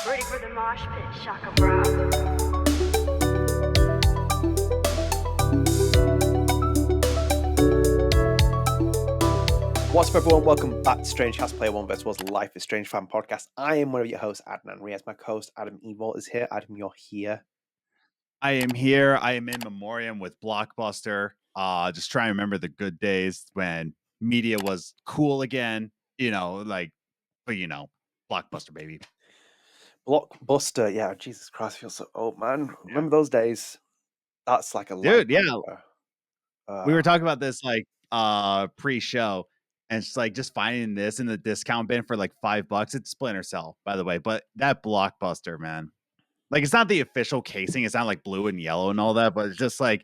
Ready for the mosh pit, Shaka Bra. What's up, everyone? Welcome back to StrangeCast Player One vs. Life is Strange fan podcast. I am one of your hosts, Adnan. Riaz, my co-host, Adam Evalt, is here. Adam, you're here. I am here. I am in memoriam with Blockbuster. Just trying to remember the good days when media was cool again. Blockbuster, baby. Blockbuster, yeah, Jesus Christ, I feel so old, man. Yeah. Remember those days? That's like a dude. Yeah, we were talking about this pre-show, and it's like just finding this in the discount bin for like $5. It's Splinter Cell, by the way, but that Blockbuster, man. Like, it's not the official casing. It's not like blue and yellow and all that, but it's just like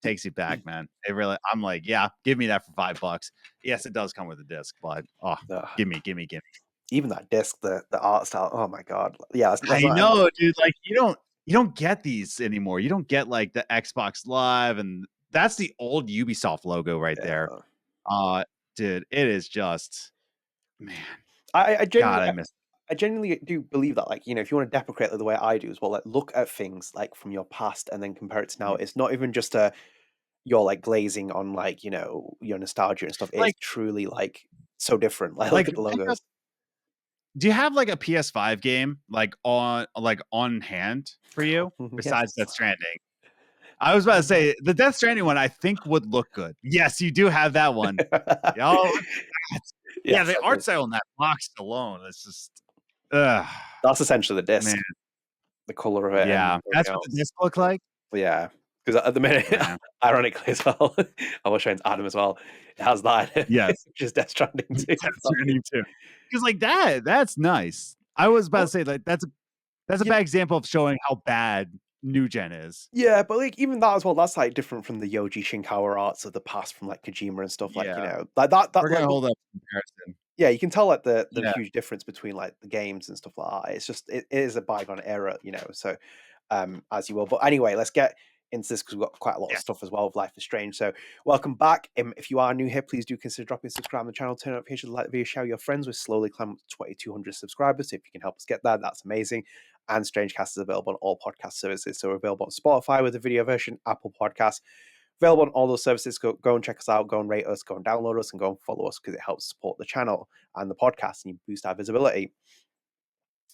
takes you back, man. It really, I'm like, yeah, give me that for $5. Yes, it does come with a disc, but give me. Even that disc, the art style. Oh my god, yeah. That's I know, dude. Like, you don't get these anymore. You don't get like the Xbox Live, and that's the old Ubisoft logo right there. Dude, it is just, man. I genuinely do believe that, like, you know, if you want to deprecate it the way I do as well, like, look at things like from your past and then compare it to now. It's not even just you're like glazing on, like, you know, your nostalgia and stuff. It's like, truly like so different. Like look at the logos. Do you have like a PS5 game like on hand for you besides Death Stranding? I was about to say the Death Stranding one I think would look good. Yes, you do have that one. Yeah, the art style on that box alone, it's just that's essentially the disc. Man. The color of it. Yeah, that's what the disc look like. Yeah, because at the minute, ironically as well, I was showing Adam as well. It has that. Yes, just Death Stranding too. Death Stranding too. Because like that's nice. I was about to say like that's a bad example of showing how bad new gen is. Yeah, but like even that as well, that's like different from the Yoji Shinkawa arts of the past from like Kojima and stuff. Like, you know, like that we're gonna like, hold up comparison. Yeah, you can tell like the huge difference between like the games and stuff like that. It's just it is a bygone era, you know. So as you will. But anyway, let's get into this because we've got quite a lot of stuff as well of Life is Strange. So welcome back. If you are new here, please do consider dropping subscribe on the channel, turn notifications, like the video, share your friends. We're slowly climbing to 2,200 subscribers. So if you can help us get that, that's amazing. And StrangeCast is available on all podcast services. So we're available on Spotify with the video version, Apple Podcasts, available on all those services. Go and check us out, go and rate us, go and download us, and go and follow us because it helps support the channel and the podcast and you boost our visibility.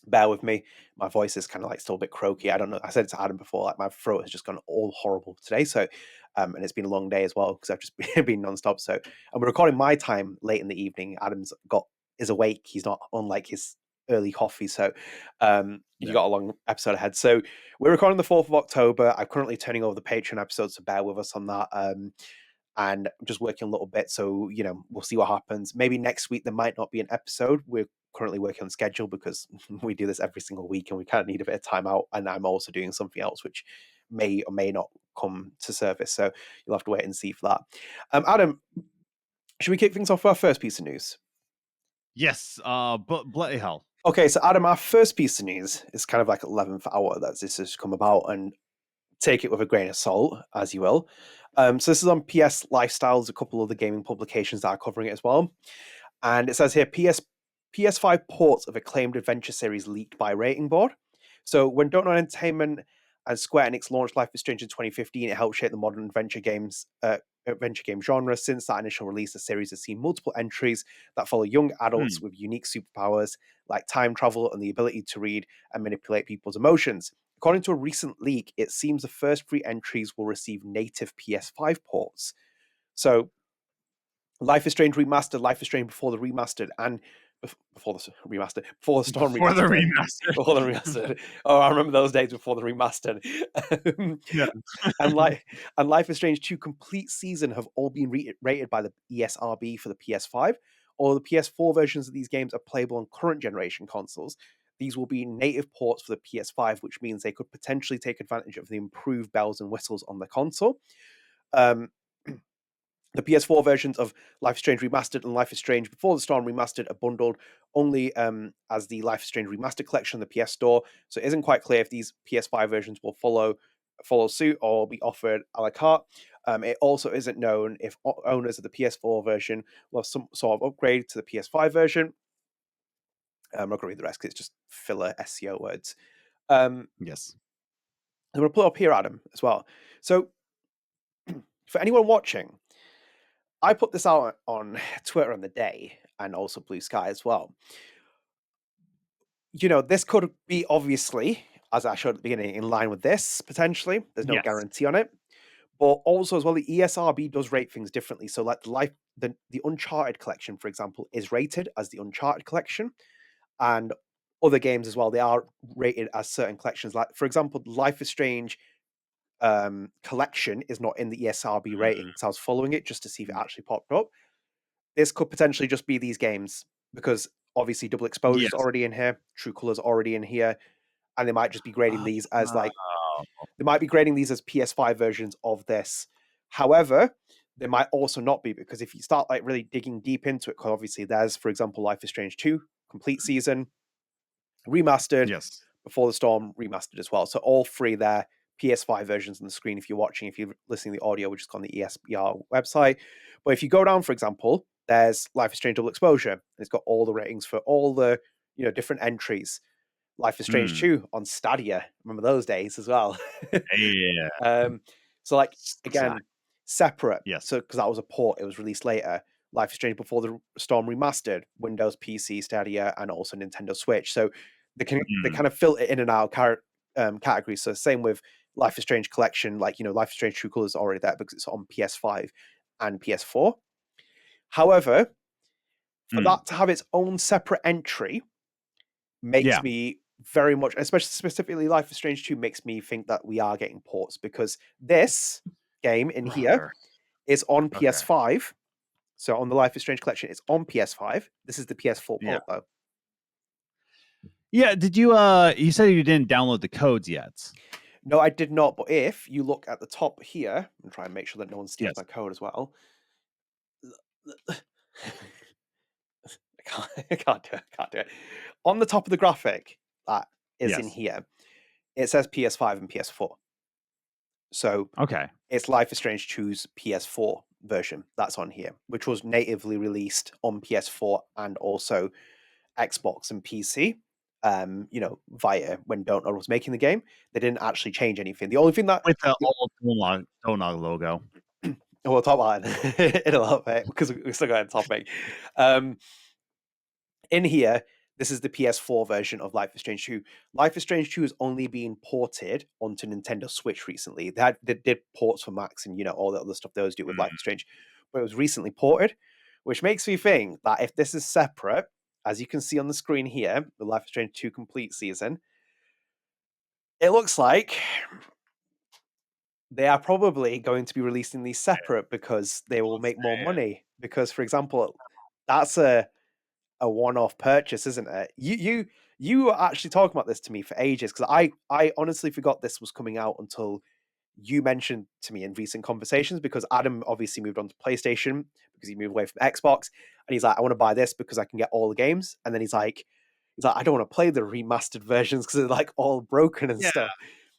Bear with me, my voice is kind of like still a bit croaky. I don't know, I said it to Adam before, like my throat has just gone all horrible today. So and it's been a long day as well because I've just been non-stop. So and we're recording my time late in the evening. Adam's is awake, he's not on like his early coffee, so you got a long episode ahead. So we're recording the 4th of October. I'm currently turning over the Patreon episodes, so bear with us on that. And I'm just working a little bit, so you know, we'll see what happens. Maybe next week there might not be an episode. We're currently working on schedule because we do this every single week and we kind of need a bit of time out, and I'm also doing something else which may or may not come to service, so you'll have to wait and see for that. Adam, should we kick things off with our first piece of news? Yes, but bloody hell. Okay, so Adam, our first piece of news is kind of like 11th hour that this has come about, and take it with a grain of salt, as you will. So this is on PS Lifestyles, a couple of the gaming publications that are covering it as well. And it says here, PS5 ports of acclaimed adventure series leaked by Rating Board. So when Donut Entertainment and Square Enix launched Life is Strange in 2015, it helped shape the modern adventure game genre. Since that initial release, the series has seen multiple entries that follow young adults with unique superpowers like time travel and the ability to read and manipulate people's emotions. According to a recent leak, it seems the first 3 entries will receive native PS5 ports. So Life is Strange Remastered, Life is Strange Before the Remastered, and before the Storm Remastered. Before the Remastered. Oh, I remember those days before the Remastered. and Life is Strange 2 Complete Season have all been rated by the ESRB for the PS5. Although the PS4 versions of these games are playable on current generation consoles, these will be native ports for the PS5, which means they could potentially take advantage of the improved bells and whistles on the console. The PS4 versions of Life is Strange Remastered and Life is Strange Before the Storm Remastered are bundled only as the Life is Strange Remastered collection on the PS Store, so it isn't quite clear if these PS5 versions will follow suit or be offered a la carte. It also isn't known if owners of the PS4 version will have some sort of upgrade to the PS5 version. I'm not going to read the rest because it's just filler SEO words. Yes. I'm going to put it up here, Adam, as well. So, for anyone watching, I put this out on Twitter on the day and also Blue Sky as well. This could be obviously, as I showed at the beginning, in line with this potentially. There's no guarantee on it. But also as well, the ESRB does rate things differently. So like the Uncharted collection, for example, is rated as the Uncharted collection. And other games as well, they are rated as certain collections. Like, for example, Life is Strange collection is not in the ESRB rating because I was following it just to see if it actually popped up. This could potentially just be these games because obviously Double Exposure is already in here, True Color's already in here, and they might just be grading these as they might be grading these as PS5 versions of this. However, they might also not be, because if you start like really digging deep into it, because obviously there's, for example, Life is Strange 2 complete season, remastered, Before the Storm remastered as well. So all three there, PS5 versions on the screen if you're watching. If you're listening to the audio, which is on the ESBR website. But if you go down, for example, there's Life is Strange Double Exposure, and it's got all the ratings for all the different entries. Life is Strange 2 on Stadia. Remember those days as well. So like again, separate. So because that was a port, it was released later. Life is Strange Before the Storm remastered, Windows, PC, Stadia, and also Nintendo Switch. So they kind of filter in and out categories. So same with Life is Strange collection, like Life is Strange True Color is already there because it's on PS5 and PS4. However, for that to have its own separate entry makes me very much, especially specifically Life is Strange 2, makes me think that we are getting ports, because this game in here is on PS5. So on the Life is Strange collection, it's on PS5. This is the PS4 port though. Yeah, did you you said you didn't download the codes yet? No, I did not, but if you look at the top here, and try and make sure that no one steals my code as well. I can't do it. On the top of the graphic that is in here, it says PS5 and PS4. So it's Life is Strange 2's PS4 version that's on here, which was natively released on PS4 and also Xbox and PC. Via when Don't Nod was making the game, they didn't actually change anything. The only thing that with the old Don't Nod logo. We'll talk about it in a little bit because we still got a topic. In here, this is the PS4 version of Life is Strange 2. Life is Strange 2 is only being ported onto Nintendo Switch recently. They did ports for Max and all the other stuff they always do with Life is Strange, but it was recently ported, which makes me think that if this is separate, as you can see on the screen here, the Life is Strange 2 complete season, it looks like they are probably going to be releasing these separate because they will make more money. Because, for example, that's a one-off purchase, isn't it? You were actually talking about this to me for ages, because I honestly forgot this was coming out until you mentioned to me in recent conversations, because Adam obviously moved on to PlayStation because he moved away from Xbox, and he's like, I want to buy this because I can get all the games. And then he's like, I don't want to play the remastered versions because they're like all broken and stuff.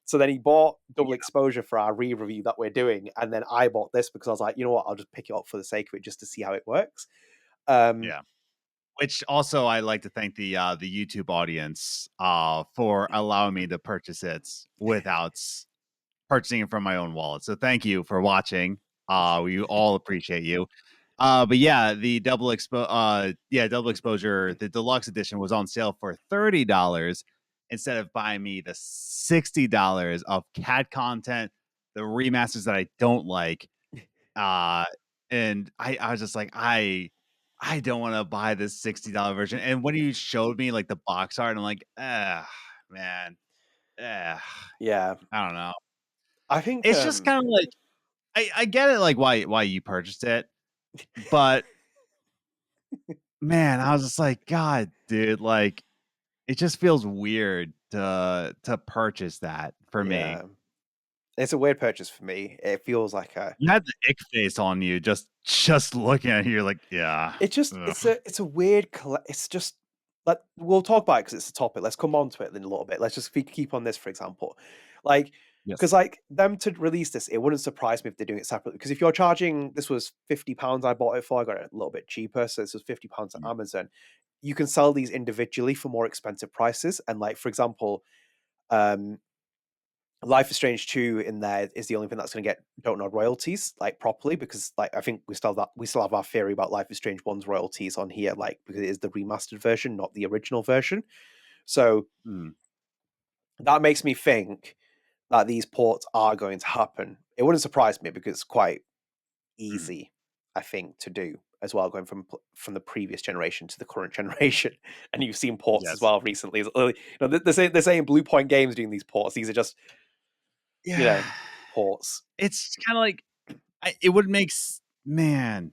So then he bought Double Exposure for our re-review that we're doing, and then I bought this because I was like, you know what, I'll just pick it up for the sake of it just to see how it works. Which also I like to thank the YouTube audience for allowing me to purchase it without purchasing it from my own wallet. So thank you for watching. We all appreciate you. But yeah, the Double Exposure, the deluxe edition was on sale for $30 instead of buying me the $60 of cat content, the remasters that I don't like. And I was just like, I don't want to buy this $60 version. And when you showed me like the box art, I'm like, man, yeah, I don't know. I think it's just kind of like, I get it, like why you purchased it, but man, I was just like, God, dude, like it just feels weird to purchase that for me. It's a weird purchase for me. It feels like you had the ick face on you just looking at it. You're like, yeah. It just it's a weird. It's just like, we'll talk about it because it's a topic. Let's come on to it in a little bit. Let's just keep on this, for example, like. Because like them to release this, it wouldn't surprise me if they're doing it separately. Because if you're charging, this was £50, I bought it for. I got it a little bit cheaper, so this was £50 on Amazon. you can sell these individually for more expensive prices. And like, for example, Life is Strange 2 in there is the only thing that's going to get Don't Nod royalties like properly, because like I think we still have our theory about Life is Strange 1's royalties on here, like because it is the remastered version, not the original version. So that makes me think that these ports are going to happen. It wouldn't surprise me because it's quite easy, I think, to do as well, going from the previous generation to the current generation. And you've seen ports as well recently. You know, they're saying Blue Point Games doing these ports. These are just you know, ports. It's kind of like it would make man.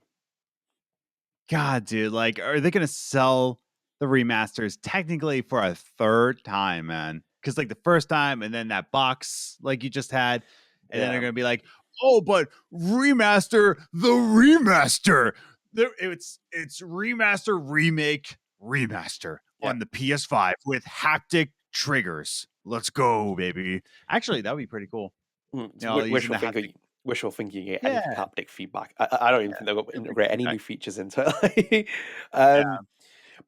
God, dude, like, are they gonna sell the remasters technically for a third time, man? Because like the first time, and then that box like you just had, and then they're gonna be like, oh, but remaster the remaster. It's remaster, remake, remaster on the PS5 with haptic triggers. Let's go, baby. Actually, that would be pretty cool. You know, wishful thinking you get any haptic feedback. I don't even think they're going to integrate any new features into it.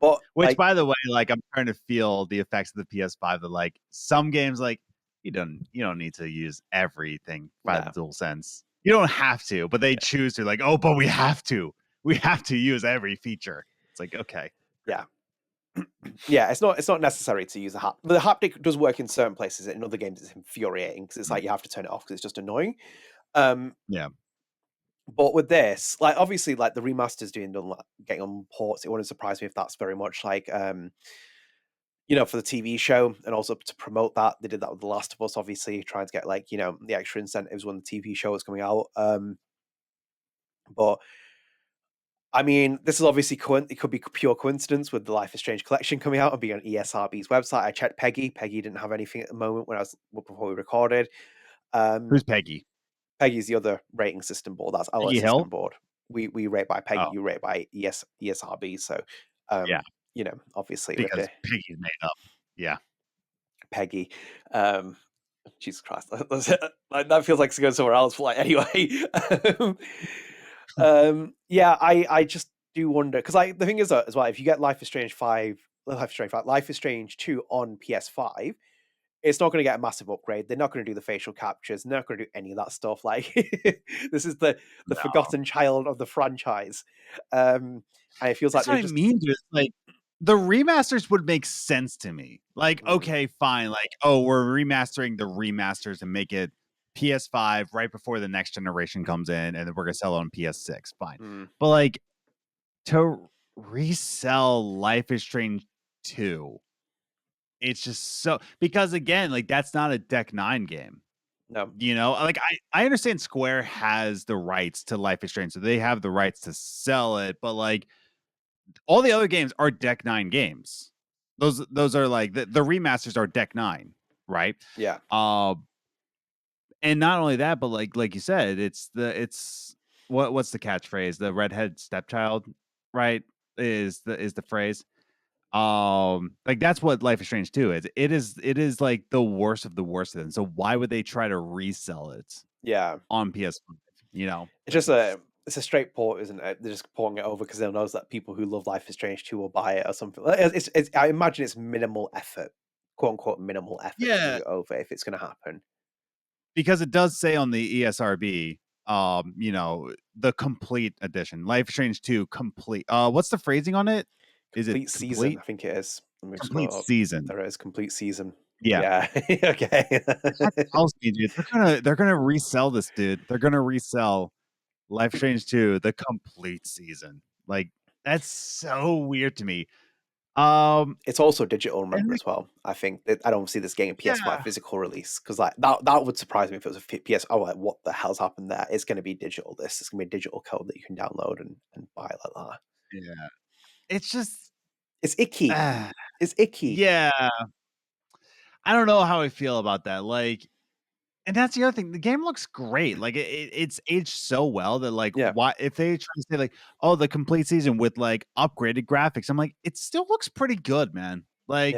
But which, like, by the way, like I'm trying to feel the effects of the PS5. That like some games, like you don't need to use everything by the DualSense. You don't have to, but they choose to. Like, oh, but we have to. We have to use every feature. It's like, okay, yeah, it's not necessary to use the haptic. The haptic does work in certain places. In other games, it's infuriating because it's like you have to turn it off because it's just annoying. But with this, like obviously, like the remasters getting on ports, it wouldn't surprise me if that's very much like you know, for the TV show, and also to promote that, they did that with The Last of Us, obviously trying to get like, you know, the extra incentives when the TV show was coming out. But I mean, this is obviously it could be pure coincidence with the Life is Strange collection coming out and being on ESRB's website. I checked Peggy. Peggy didn't have anything at the moment before we recorded. Who's Peggy? Peggy's the other rating system board. That's our system board. We rate by Peggy. You rate by ESRB. So you know, obviously because Peggy's made up. Yeah, Peggy. Jesus Christ, that feels like it's going somewhere else. Like anyway. I just do wonder because like the thing is as well, if you get Life is Strange 2 on PS5, it's not going to get a massive upgrade. They're not going to do the facial captures. They're not going to do any of that stuff. Like this is the forgotten child of the franchise, and it feels that's like what I mean, dude. Like the remasters would make sense to me. Like okay, fine. Like we're remastering the remasters and make it PS5 right before the next generation comes in, and then we're gonna sell it on PS6. Fine, but like to resell Life is Strange 2, it's just so because again, like that's not a Deck 9 game. No, you know, like I understand Square has the rights to Life is Strange, so they have the rights to sell it, but like all the other games are Deck 9 games. Those are like the remasters are Deck 9, right? Yeah. And not only that, but like you said, it's what's the catchphrase? The redhead stepchild, right? Is the phrase. Like that's what Life is Strange 2 is. It is like the worst of the worst of them. So why would they try to resell it? Yeah. On PS5, you know? It's just it's a straight port, isn't it? They're just porting it over because they'll know that people who love Life is Strange 2 will buy it or something. It's I imagine it's minimal effort, quote unquote minimal effort to move it over if it's going to happen. Because it does say on the ESRB, you know, the complete edition, Life is Strange 2 complete. What's the phrasing on it? Is it complete season? I think it is. Complete season. There is complete season. Yeah. Okay. That tells me, dude. They're gonna resell this, dude. They're gonna resell Life is Strange 2, the complete season. Like that's so weird to me. It's also digital, remember, as well. I think I don't see this getting a PS5 physical release because like that would surprise me if it was a PS. Oh, like what the hell's happened there? It's going to be digital. It's going to be a digital code that you can download and buy like that. Yeah, it's just it's icky. It's icky. Yeah, I don't know how I feel about that. Like, and that's the other thing. The game looks great. Like it's aged so well that like why if they try to say like, oh, the complete season with like upgraded graphics, I'm like, it still looks pretty good, man. Like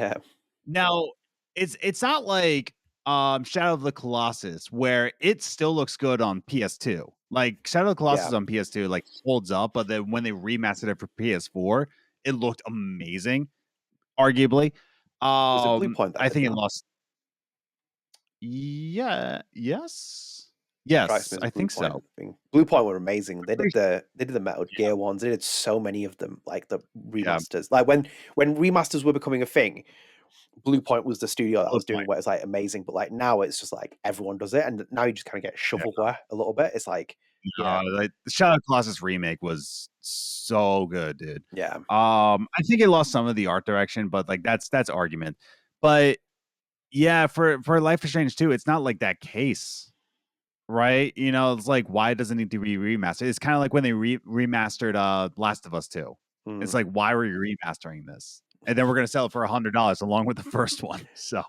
now it's not like Shadow of the Colossus where it still looks good on PS2. Like Shadow of the Colossus on PS2 like holds up, but then when they remastered it for PS4, it looked amazing, arguably. Was it Blue Point that I did think it that? lost. Yeah. Yes. Strikes Yes, me as I Blue think Point so. thing. Blue Point were amazing. They did Pretty the Metal Gear ones. They did so many of them, like the Yeah. remasters. Like when remasters were becoming a thing, Blue Point was the studio that Blue was doing Point. what is like amazing. But like now it's just like everyone does it, and now you just kind of get Yeah. shovelware a little bit. It's like Like the Shadow of the Colossus remake was so good, dude. yeah. I think it lost some of the art direction, but like that's argument. But yeah, for Life is Strange 2, it's not like that case, right? You know, it's like why does it need to be remastered? It's kind of like when they remastered Last of Us 2. It's like why were you remastering this? And then we're gonna sell it for $100 along with the first one. So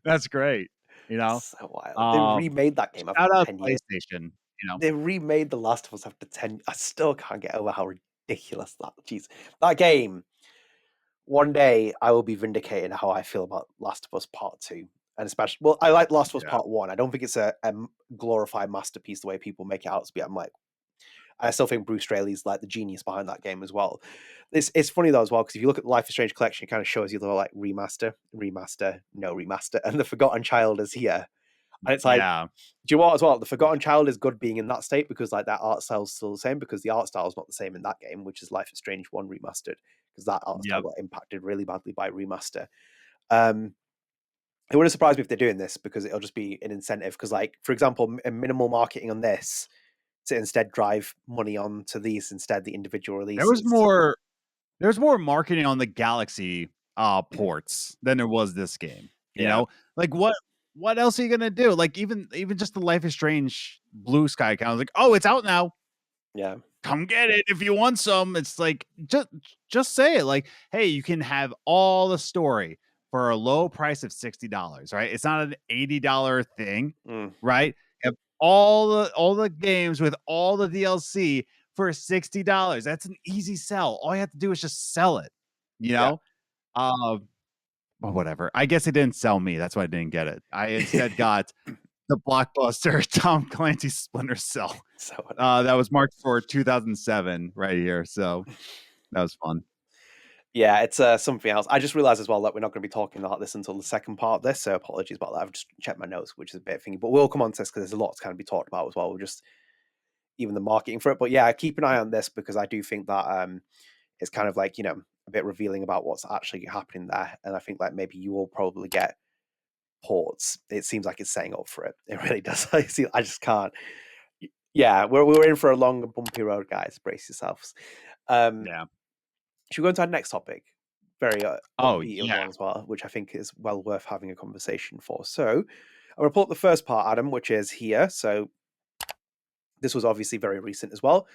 that's great. You know, So wild. They remade that game after shout out 10 years. PlayStation. You know, They remade The Last of Us after 10. I still can't get over how ridiculous that. Jeez, that game. One day I will be vindicating how I feel about Last of Us Part 2. And especially, well, I like Last of Us Yeah. Part 1. I don't think it's a glorified masterpiece the way people make it out to be. I'm like, I still think Bruce Straley's like the genius behind that game as well. It's funny though as well, because if you look at the Life is Strange collection, it kind of shows you the like remaster, no remaster, and the Forgotten Child is here. And it's like, yeah, do you know what as well? The Forgotten Child is good being in that state because like that art style's still the same, because the art style is not the same in that game, which is Life is Strange 1 remastered, because that art style yep. got impacted really badly by remaster. It wouldn't surprise me if they're doing this, because it'll just be an incentive. Because like, for example, a minimal marketing on this to instead drive money on to these instead, the individual releases. There was more marketing on the Galaxy ports than there was this game. You know, like what else are you gonna do? Like even just the Life is Strange Blue Sky account, I was like, oh, it's out now. Yeah, Come get it if you want some. It's like just say it. Like, hey, you can have all the story for a low price of $60, right? It's not an $80 thing, right? You have all the games with all the DLC for $60. That's an easy sell. All you have to do is just sell it, you know? Well, whatever. I guess it didn't sell me. That's why I didn't get it. I instead got the blockbuster Tom Clancy's Splinter Cell. so That was marked for 2007 right here. So that was fun. yeah, it's something else. I just realized as well that we're not going to be talking about this until the second part of this, so apologies about that. I've just checked my notes, which is a bit thingy, but we'll come on to this because there's a lot to kind of be talked about as well. We're just even the marketing for it, but yeah, keep an eye on this, because I do think that it's kind of like, you know, a bit revealing about what's actually happening there, and I think like maybe you will probably get ports. It seems like it's setting up for it. It really does. I just can't. Yeah, we're in for a long and bumpy road, guys. Brace yourselves. Yeah. Should we go into our next topic? Very upbeat yeah. one as well, which I think is well worth having a conversation for. So I'm going to pull up the first part, Adam, which is here. So this was obviously very recent as well.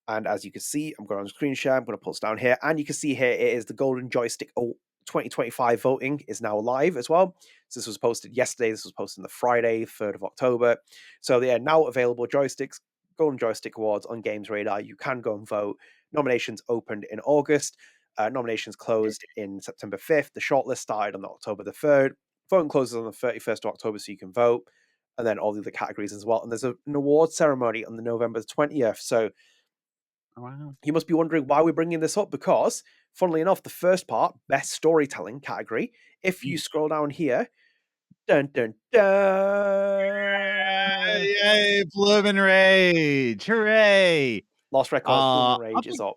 And as you can see, I'm going on screen share. I'm going to pull this down here. And you can see here, it is the Golden Joystick 2025 voting is now live as well. So this was posted yesterday. This was posted on the Friday, 3rd of October. So they are now available joysticks, Golden Joystick Awards on Games Radar. You can go and vote. Nominations opened in August. Nominations closed in September 5th. The shortlist started on October the 3rd. Voting closes on the 31st of October, so you can vote. And then all the other categories as well. And there's an award ceremony on the November 20th. So wow. You must be wondering why we're bringing this up, because, funnily enough, the first part, best storytelling category, if you scroll down here, dun dun dun, Yay, Bloom Rage. Hooray. Lost Records, Bloom Rage is up.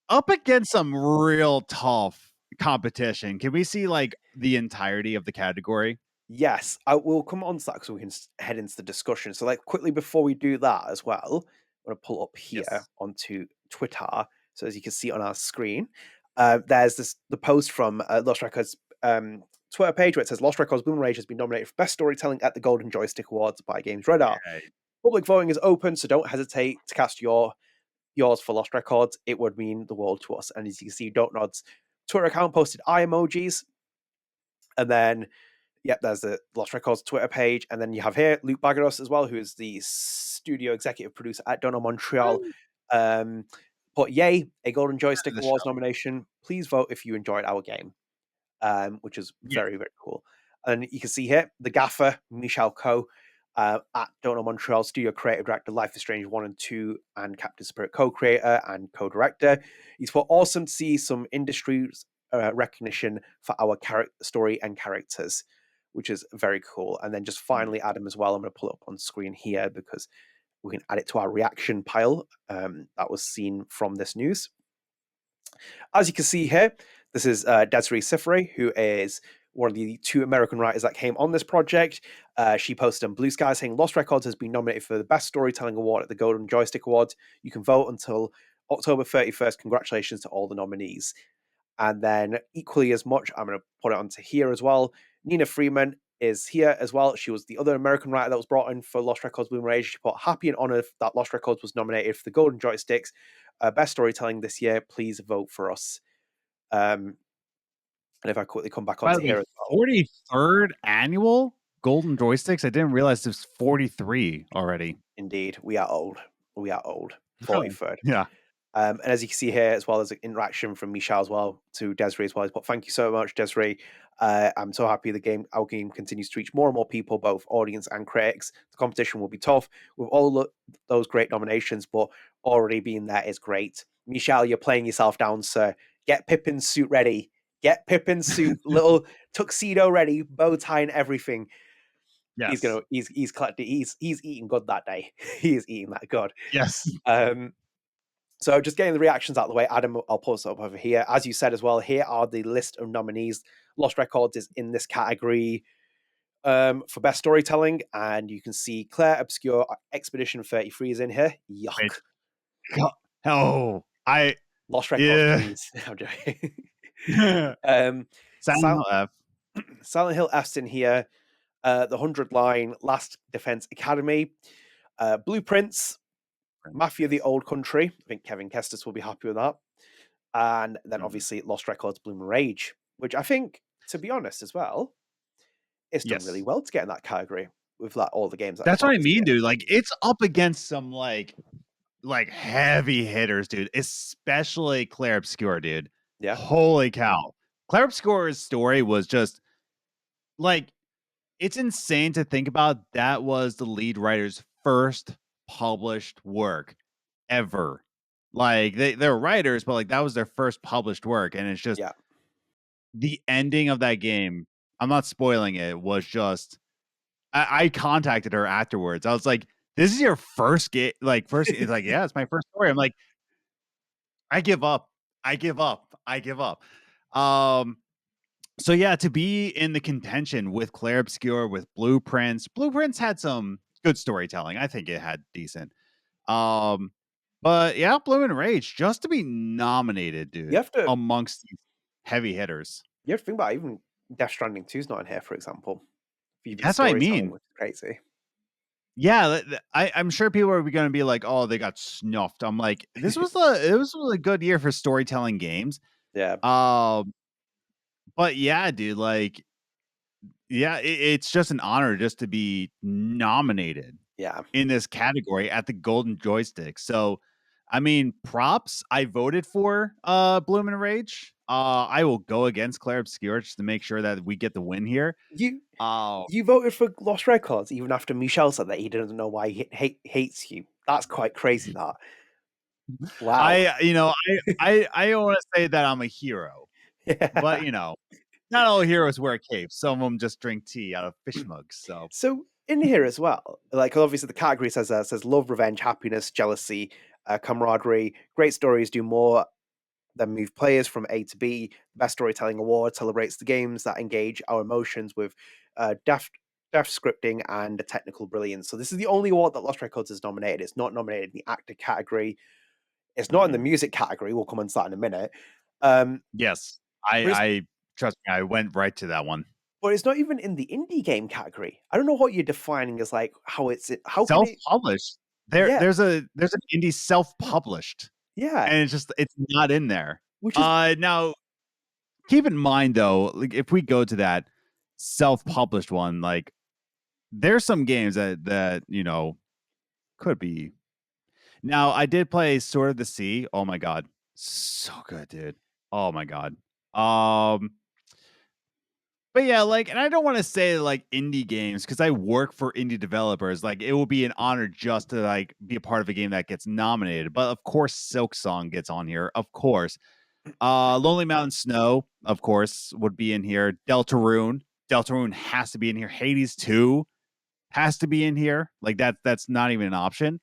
Up against some real tough competition. Can we see like the entirety of the category? Yes, I will come on to that because we can head into the discussion. So, like, quickly before we do that as well, I'm going to pull up here onto Twitter. So, as you can see on our screen, there's the post from Lost Records Twitter page where it says Lost Records Bloom Rage has been nominated for Best Storytelling at the Golden Joystick Awards by Games Radar. Right. Public voting is open, so don't hesitate to cast yours for Lost Records. It would mean the world to us. And as you can see, Don't Nod's Twitter account posted eye emojis, and then yep, there's the Lost Records Twitter page. And then you have here Luc Baghadoust as well, who is the studio executive producer at Nod Montreal. But yay, a Golden Joystick Awards nomination. Please vote if you enjoyed our game, which is very, very cool. And you can see here the gaffer, Michel Koch, At Nod Montreal, studio creative director, Life is Strange 1 and 2, and Captain Spirit co-creator and co-director. He's thought awesome to see some industry recognition for our story and characters, which is very cool. And then just finally, Adam as well, I'm going to pull it up on screen here because we can add it to our reaction pile that was seen from this news. As you can see here, this is Desiree Cifre, who is one of the 2 American writers that came on this project. She posted on Blue Sky saying Lost Records has been nominated for the Best Storytelling Award at the Golden Joystick Awards. You can vote until October 31st. Congratulations to all the nominees. And then equally as much, I'm going to put it onto here as well. Nina Freeman is here as well. She was the other American writer that was brought in for Lost Records Bloom Rage. She put happy and honored that Lost Records was nominated for the Golden Joysticks Best Storytelling this year. Please vote for us. And if I quickly come back onto here as well. 43rd annual Golden Joysticks? I didn't realize it was 43 already. Indeed, we are old. We are old. 43rd. Yeah. And as you can see here, as well as an interaction from Michel as well to Desiree as well. But thank you so much, Desiree. I'm so happy our game continues to reach more and more people, both audience and critics. The competition will be tough with all those great nominations, but already being there is great. Michel, you're playing yourself down, sir. Get Pippin's suit ready. Get Pippin's suit, little tuxedo ready, bow tie and everything. Yes. He's collected. He's eating good that day. He is eating that good. Yes. So just getting the reactions out of the way, Adam, I'll post it up over here. As you said as well, here are the list of nominees. Lost Records is in this category for Best Storytelling, and you can see Claire Obscure Expedition 33 is in here. Yuck. Lost Records, please. I'm joking. Silent Hill F's in here. The 100 Line, Last Defense Academy, Blueprints, Mafia the Old Country. I think Kevin Kestis will be happy with that. And then obviously Lost Records Bloom Rage, which I think, to be honest as well, it's done really well to get in that category with all the games. That's what I mean, dude. Like, it's up against some like heavy hitters, dude. Especially Claire Obscure, dude. Yeah. Holy cow. Claire Obscure's story was just like, it's insane to think about. That was the lead writer's first published work ever. Like, they're writers, but like that was their first published work, and it's just the ending of that game. I'm not spoiling it. Was just I contacted her afterwards. I was like, "This is your first game?" Like, first, it's like, "Yeah, it's my first story." I'm like, "I give up. I give up. I give up." So yeah, to be in the contention with Claire Obscure, with Blueprints had some good storytelling. I think it had decent. But yeah, Bloom and Rage, just to be nominated, dude, amongst these heavy hitters. You have to think about it, even Death Stranding 2's not in here, for example. That's what I mean. Which is crazy. Yeah, I'm sure people are going to be like, "Oh, they got snuffed." I'm like, it was a good year for storytelling games. Yeah. But yeah, dude, like, yeah, it's just an honor just to be nominated. Yeah. In this category at the Golden Joystick. So, I mean, props. I voted for Bloom and Rage. I will go against Claire Obscure just to make sure that we get the win here. You voted for Lost Records even after Michel said that he doesn't know why he hates you. That's quite crazy. That. Wow. I don't want to say that I'm a hero, but not all heroes wear capes. Some of them just drink tea out of fish mugs. So in here as well, like obviously the category says love, revenge, happiness, jealousy, camaraderie. Great stories do more than move players from A to B. Best Storytelling Award celebrates the games that engage our emotions with deft scripting and technical brilliance. So this is the only award that Lost Records is nominated. It's not nominated in the actor category. It's not in the music category. We'll come on to that in a minute. Yes, I trust me. I went right to that one. But it's not even in the indie game category. I don't know what you're defining as like how self-published. There's an indie self-published. Yeah, and it's not in there. Which is now keep in mind though, like if we go to that self-published one, like there's some games that could be. Now I did play Sword of the Sea. Oh my god, so good, dude. Oh my god. But yeah, like, and I don't want to say like indie games because I work for indie developers. Like, it will be an honor just to like be a part of a game that gets nominated. But of course, Silk Song gets on here. Of course, Lonely Mountain Snow, of course, would be in here. Deltarune has to be in here. Hades 2 has to be in here. Like that's not even an option.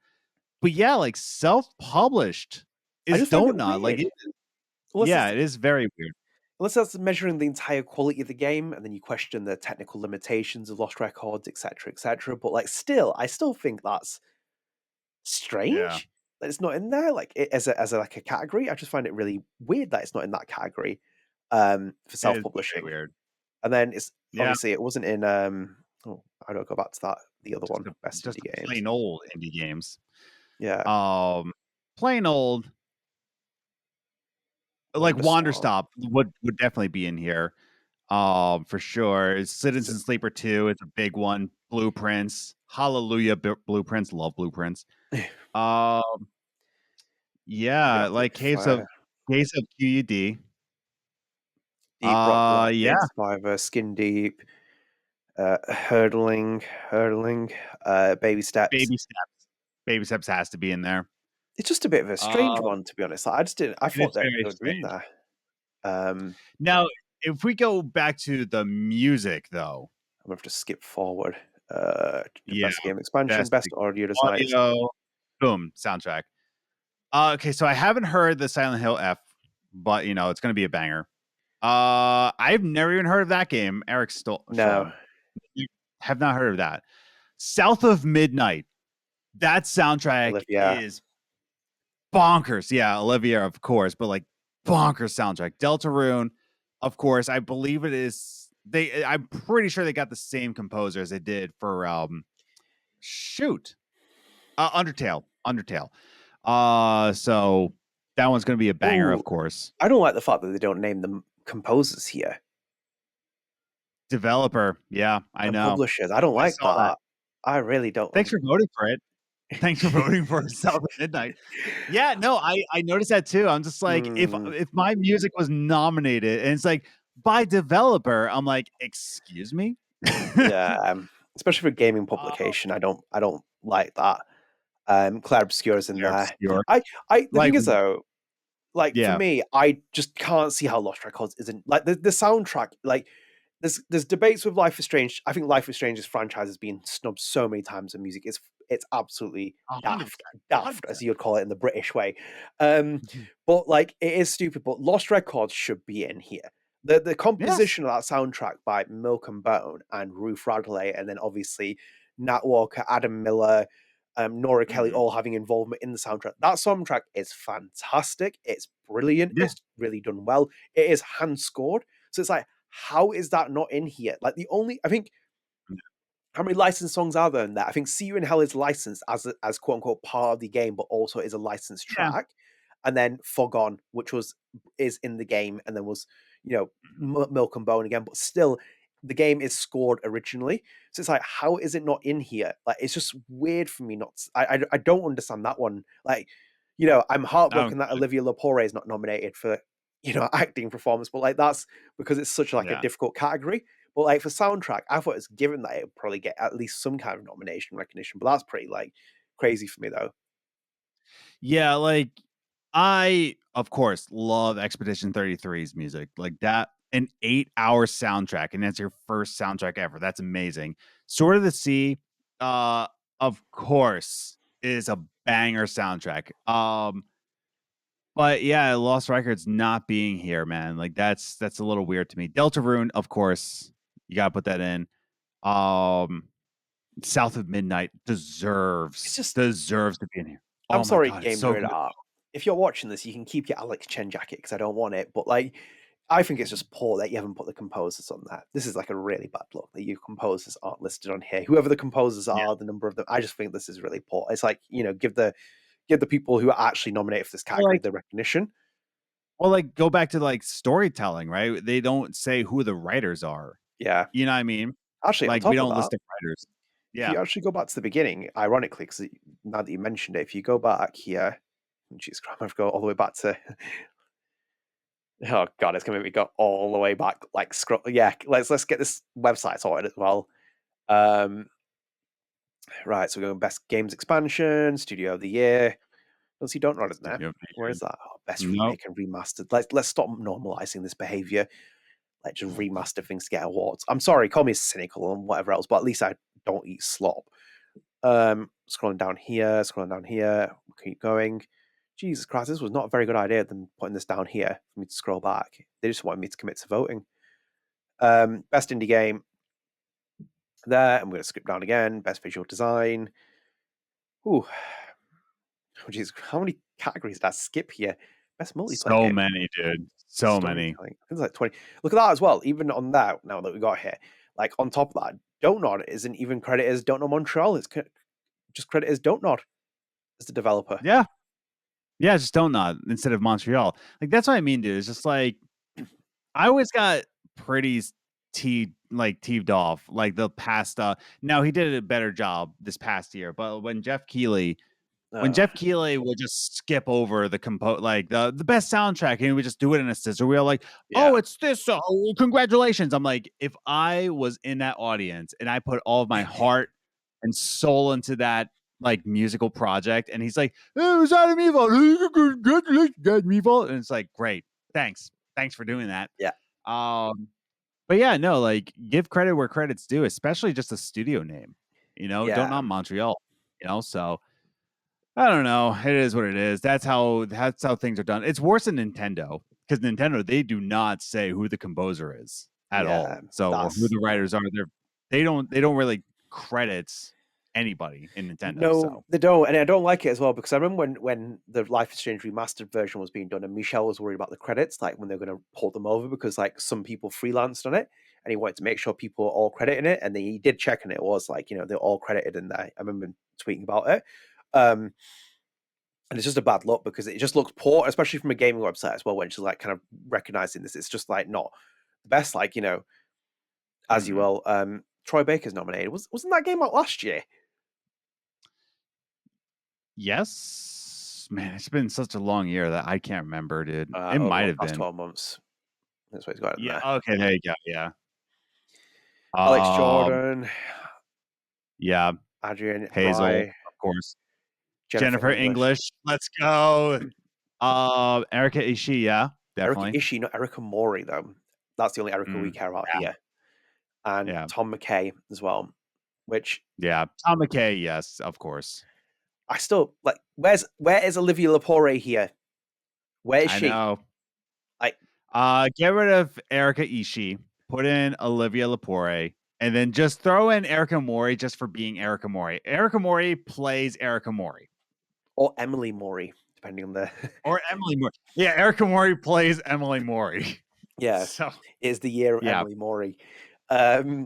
But yeah, like self-published I is just find it Donut. Like, weird. yeah, it is very weird. Unless that's measuring the entire quality of the game, and then you question the technical limitations of Lost Records, etc., etc. But like, I still think that's Yeah, strange that it's not in there. Like as a like a category, I just find it really weird that it's not in that category for it is self-publishing. very weird. And then it's Yeah, obviously it wasn't in. Oh, I don't go back to that. The other one, best just indie games. plain old indie games. Yeah, Plain old like Wonderstop. Wanderstop would definitely be in here. For sure. Citizen Sleeper 2 is a big one. Blueprints. Hallelujah Blueprints. Love Blueprints. Um yeah, like Fire. Caves of QUD. Deep Rock Yeah. Galactic, Survivor, Skin Deep, hurdling, baby steps. Baby Steps. Baby Steps has to be in there. It's just a bit of a strange Uh one, to be honest. Like, I just didn't. I it is thought that very they would be in strange. there. I'm Now, if we go back to the music though, gonna have to skip forward. yeah, Best game expansion, best best audio design. audio, boom, soundtrack. Okay, so I haven't heard the Silent Hill F, but you know it's gonna be a banger. I've never even heard of that game. Eric No, You have not heard of that. South of Midnight. That soundtrack Olivia. is bonkers. Yeah, Olivia, of course, but like bonkers soundtrack. Deltarune, of course. I believe it is. I'm pretty sure they got the same composer as they did for shoot, Undertale. So that one's gonna be a banger, Ooh, of course. I don't like the fact that they don't name the composers here Developer, yeah, I and know. publishers. I don't I like saw that. that. I really don't. Thanks for voting for it. Thanks for voting for South of Midnight. Yeah, no, I noticed that too. I'm just like, Mm, if my music was nominated and it's like by developer, I'm like, excuse me. yeah, especially for gaming publication, I don't like that. Claire Obscure's in They're there. obscure. The Like, thing is though, like for yeah, me, I just can't see how Lost Records isn't like the soundtrack. Like there's debates with Life is Strange. I think Life is Strange's franchise has been snubbed so many times in music. It's absolutely 100%, daft as you would call it in the British way. But like it is stupid. But Lost Records should be in here. The Yes. composition of that soundtrack by Milk and Bone and Ruth Radley, and then obviously Nat Walker, Adam Miller, Nora Kelly Mhm. all having involvement in the soundtrack. That soundtrack is fantastic. It's brilliant. Yeah. It's really done well. It is hand scored. So it's like, how is that not in here? Like I think how many licensed songs are there in that? I think "See You in Hell" is licensed as quote unquote part of the game, but also is a licensed Yeah. track. And then "Fog which is in the game, and then was Milk and Bone again, but still the game is scored originally. So it's like, how is it not in here? Like it's just weird for me. I don't understand that one. Like I'm I don't heartbroken that get it. Olivia Lepore is not nominated for acting performance, but like that's because it's such like a Yeah. difficult category. But like for soundtrack, I thought it's given that it would probably get at least some kind of nomination recognition. But that's pretty like crazy for me though. Yeah, like I of course love Expedition 33's music. Like that an 8-hour soundtrack and that's your first soundtrack ever. That's amazing. Sword of the Sea of course is a banger soundtrack. But yeah, Lost Records not being here, man. Like that's a little weird to me. Deltarune, of course, you got to put that in. Um South of Midnight It's just deserves to be in here. I'm Oh my sorry, god, it's Games so Radar. good. If you're watching this, you can keep your Alex Chen jacket because I don't want it. But like, I think it's Mhm. just poor that you haven't put the composers on that. This is like a really bad look that your composers aren't listed on here. Whoever the composers Yeah. are, the number of them, I just think this is really poor. It's like give the people who are actually nominated for this Well, category the recognition. like go back to like storytelling, right? They don't say who the writers are. Yeah. You know what I mean? Actually, on Like we top of don't that, list the writers. if Yeah. you actually go back to the beginning, ironically, because now that you mentioned it, if you go back here, jeez, I'm going to go all the way back to Oh god, it's gonna make me go all the way back. Like scroll. Yeah, let's get this website sorted as well. Right, so we're going best games expansion, studio of the year. Don't see Don't Nod, isn't there? Studio of the Where Year. is that? Oh, best Nope. remake and remastered. Let's stop normalizing this behavior. Like just remaster things to get awards. I'm sorry, call me cynical and whatever else, but at least I don't eat slop. Scrolling down here, keep going. Jesus Christ, this was not a very good idea than putting this down here for me to scroll back. They just wanted me to commit to voting. Best indie game. There, I'm going to skip down again. Best visual design. Ooh. Oh, geez, how many categories did I skip here? Best multiplayer So game. many, dude. So many. I think it's like 20. Look at that as well. Even on that, now that we got here, like on top of that, Don't Nod isn't even credited as Don't Nod Montreal. It's just credited as Don't Nod as the developer. Yeah. Yeah, just Don't Nod instead of Montreal. Like that's what I mean, dude. It's just like I always got pretty teaved off like the past now he did a better job this past year, but when Jeff Keighley would just skip over the like the best soundtrack and he would just do it in a scissor wheel like, oh, it's this, congratulations. I'm like, if I was in that audience and I put all of my heart and soul into that like musical project and he's like, oh, it was Adam Evalt. Congratulations, Adam Evalt. And it's like, great. Thanks for doing that. Yeah. But yeah, no, like give credit where credit's due, especially just a studio name, Don't Nod Montreal, so I don't know. It is what it is. That's how things are done. It's worse than Nintendo because Nintendo, they do not say who the composer is at all. So or who the writers are. They don't really credit anybody in Nintendo. No, so. they don't, and I don't like it as well because I remember when the Life is Strange remastered version was being done, and Michel was worried about the credits, like when they're going to port them over because like some people freelanced on it, and he wanted to make sure people were all crediting it, and then he did check, and it was like they're all credited in there. I remember tweeting about it, and it's just a bad look because it just looks poor, especially from a gaming website as well, when she's like kind of recognizing this. It's just like not the best, like as you will. Troy Baker's nominated. Wasn't that game out last year? Yes, man, it's been such a long year that I can't remember, dude. It Over might the have past been 12 months. That's what he's got in Yeah. there. Okay. There you go. Yeah. Alex Jordan. Yeah. Adrian Hazel, Rye, of course. Jennifer English. Let's go. Erica Ishii. Yeah, definitely. Erica Ishii, not Erica Mori though. That's the only Erica we care about here. And Tom McKay as well. Which Tom McKay. Yes, of course. I still like. Where is Olivia Lepore here? Where is she? I know. Like, get rid of Erica Ishii. Put in Olivia Lepore. And then just throw in Erica Mori just for being Erica Mori. Erica Mori plays Erica Mori. Or Emily Mori, depending on the... or Emily Mori. Yeah, Erica Mori plays Emily Mori. Yeah, so it's the year of Emily Mori. I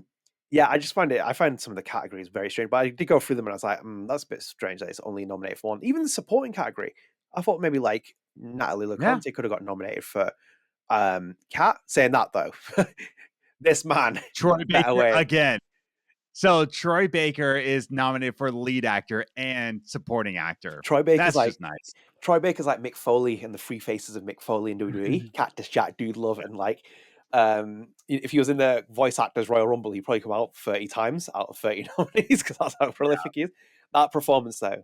just find some of the categories very strange, but I did go through them and I was like, that's a bit strange that it's only nominated for one. Even the supporting category, I thought maybe like Natalie LeConte could have got nominated for Cat. Saying that though, this man, Troy Baker again. So Troy Baker is nominated for lead actor and supporting actor. Troy Baker's just nice. Troy Baker's like Mick Foley in the Three Faces of Mick Foley in WWE. Cactus Jack, Dude Love, and like if he was in the voice actors Royal Rumble, he'd probably come out 30 times out of 30 nominees because that's how prolific he is. That performance though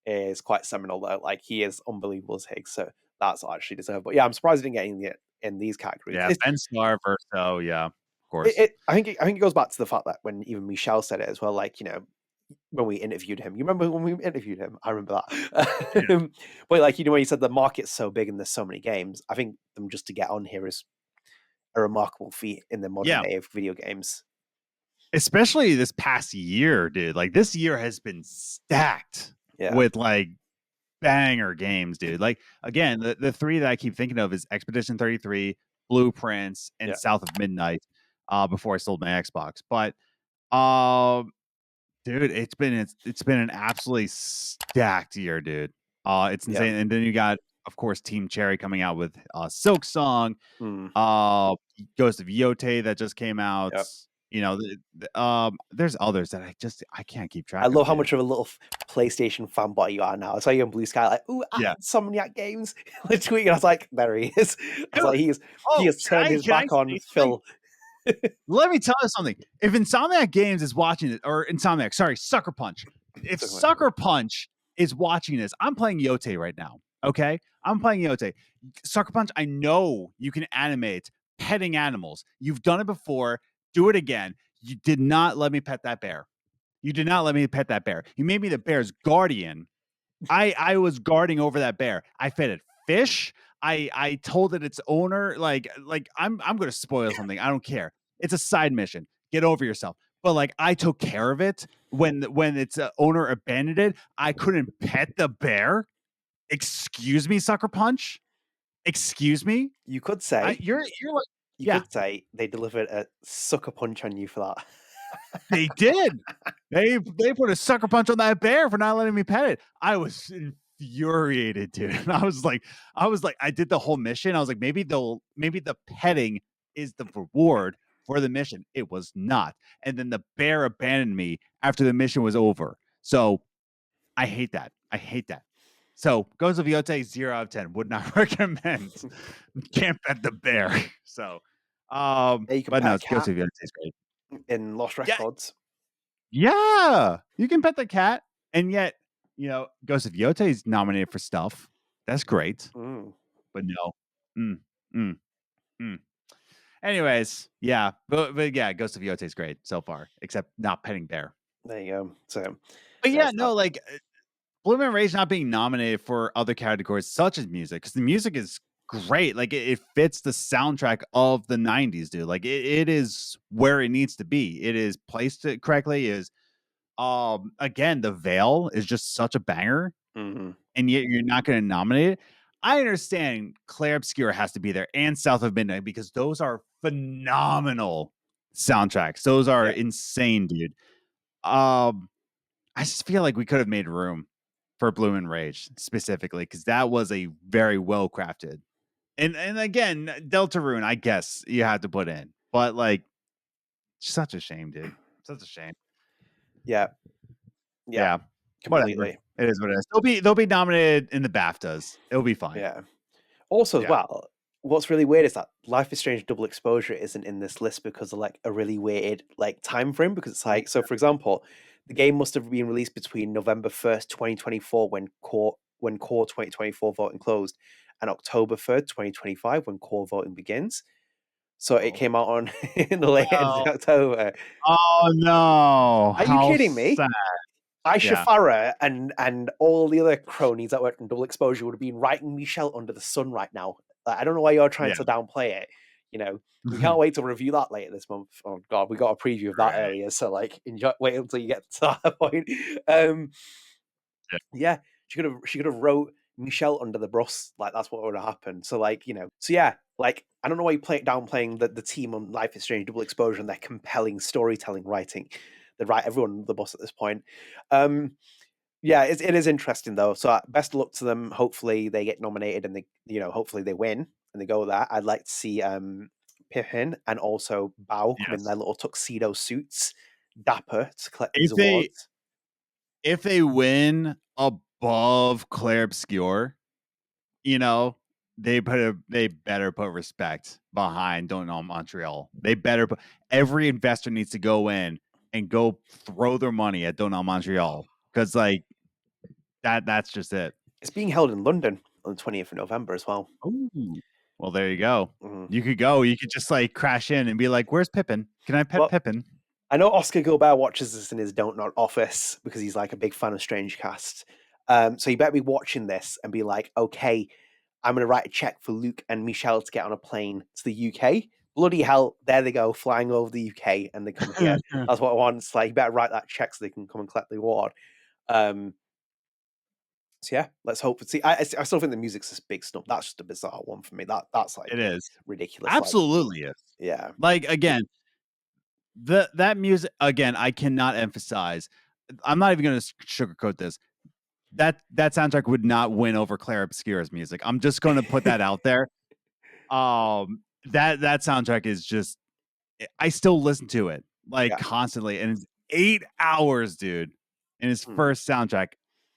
is quite seminal though. Like he is unbelievable as Higgs, so that's actually deserved. But yeah, I'm surprised he didn't get in these categories. Yeah, Ben Star Verso, of course. I think it goes back to the fact that when even Michel said it as well, like when we interviewed him. You remember when we interviewed him? I remember that. But like when he said the market's so big and there's so many games, I think them just to get on here is a remarkable feat in the modern day of video games. Especially this past year, dude. Like this year has been stacked with like banger games, dude. Like again, the three that I keep thinking of is Expedition 33, Blueprints, and South of Midnight. Before I sold my Xbox, but dude, it's been an absolutely stacked year, dude. It's insane. And then you got, of course, Team Cherry coming out with Silk Song, Ghost of Yote that just came out. Yep. You got, of course, Team Cherry coming out with Silk Song, Ghost of Yote that just came out. Team Cherry coming out with Silk Song, Ghost of Yote that just came out. Team Cherry coming out with Silk Song, There's others that I can't keep track I of. love how much of a little PlayStation fanboy you are now. I saw you on Blue Sky, like, ooh, Yeah. Insomniac Games. Tweeting, I was like, there he is. I was like, he has turned his back on Phil. Let me tell you something. If Insomniac Games is watching it, or Sucker Punch. If Sucker Punch is watching this, I'm playing Yote right now. Okay? I'm playing Yote. Sucker Punch, I know you can animate petting animals. You've done it before. Do it again. You did not let me pet that bear. You did not let me pet that bear. You made me the bear's guardian. I was guarding over that bear. I fed it fish. I told it its owner, like I'm gonna spoil something. I don't care. It's a side mission. Get over yourself. But like I took care of it when its owner abandoned it. I couldn't pet the bear. Excuse me, Sucker Punch. Excuse me. You could say you're like you could say they delivered a sucker punch on you for that. They did. They put a sucker punch on that bear for not letting me pet it. I was infuriated, dude. And I was like, I did the whole mission. I was like, maybe the petting is the reward for the mission. It was not. And then the bear abandoned me after the mission was over. So I hate that. So Ghost of Yote, 0 out of 10. Would not recommend. Can't pet the bear. So but no, Ghost of Yote is great. In Lost Records. Yeah. You can pet the cat. And yet, Ghost of Yote is nominated for stuff. That's great. But no. Anyways, yeah. But yeah, Ghost of Yote is great so far, except not petting bear. There you go. So but yeah, no, like Bloom and Rage not being nominated for other categories such as music, because the music is great. Like it fits the soundtrack of the 90s, dude. Like it is where it needs to be. It is placed it correctly. Is again, The Veil is just such a banger, and yet you're not going to nominate it. I understand Claire Obscure has to be there and South of Midnight because those are phenomenal soundtracks. Those are insane, dude. I just feel like we could have made room for Bloom and Rage specifically because that was a very well crafted. And again, Deltarune, I guess you have to put in, but like, such a shame, dude. Such a shame. Yeah. Completely. Whatever. It is what it is. They'll be nominated in the BAFTAs. It'll be fine. Yeah. Also, as well, what's really weird is that Life is Strange Double Exposure isn't in this list because of like a really weird like time frame. Because it's like, so for example, the game must have been released between November 1st, 2024, when core 2024 voting closed, and October 3rd, 2025, when core voting begins. So it came out on in the late end of October. Oh no! Are you kidding me? Sad. Aisha Farah and all the other cronies that worked in Double Exposure would have been writing Michel under the sun right now. Like, I don't know why you're trying to downplay it. We can't wait to review that later this month. Oh God, we got a preview of that earlier, so like wait until you get to that point. She could have wrote Michel under the bus. Like that's what would have happened. So like like I don't know why you downplaying the team on Life is Strange Double Exposure and their compelling storytelling writing. They write everyone under the bus at this point. It is interesting though. So best of luck to them. Hopefully they get nominated and they, hopefully they win and they go there. I'd like to see Pippin and also Bao come in their little tuxedo suits, dapper to collect these awards. If they win above Claire Obscure, they better put respect behind Don't Know Montreal. They better put, every investor needs to go in and go throw their money at Don't Know Montreal because like that's just it. It's being held in London on the 20th of November as well. Ooh. Well, there you go. You could go. You could just like crash in and be like, "Where's Pippin? Can I pet Pippin?" I know Oscar Gilbert watches this in his Don't Nod office because he's like a big fan of StrangeCast. So you better be watching this and be like, okay, I'm going to write a check for Luc and Michel to get on a plane to the UK. Bloody hell, there they go, flying over the UK and they come here. That's what I want. It's like, you better write that check so they can come and collect the award. So yeah, let's hope. See, I still think the music's this big snub. That's just a bizarre one for me. That's like it is ridiculous. Absolutely is. Yeah. Like again, that music again. I cannot emphasize. I'm not even going to sugarcoat this. That soundtrack would not win over Claire Obscure's music. I'm just going to put that out there. That soundtrack is just. I still listen to it like constantly, and it's 8 hours, dude. In his first soundtrack,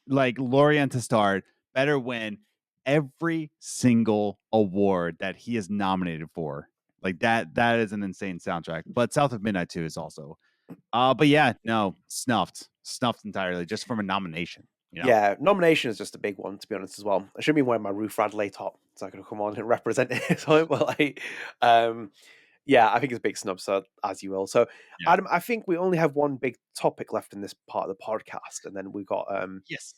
like Lorient to start, better win every single award that he is nominated for. Like that is an insane soundtrack. But South of Midnight 2 is also. But yeah, no, snuffed entirely just from a nomination. You know? Yeah, nomination is just a big one, to be honest, as well. I should be wearing my Ruth Radley top so I could come on and represent it. But like, yeah, I think it's a big snub. So as you will. So Yeah. Adam, I think we only have one big topic left in this part of the podcast, and then we've got Yes.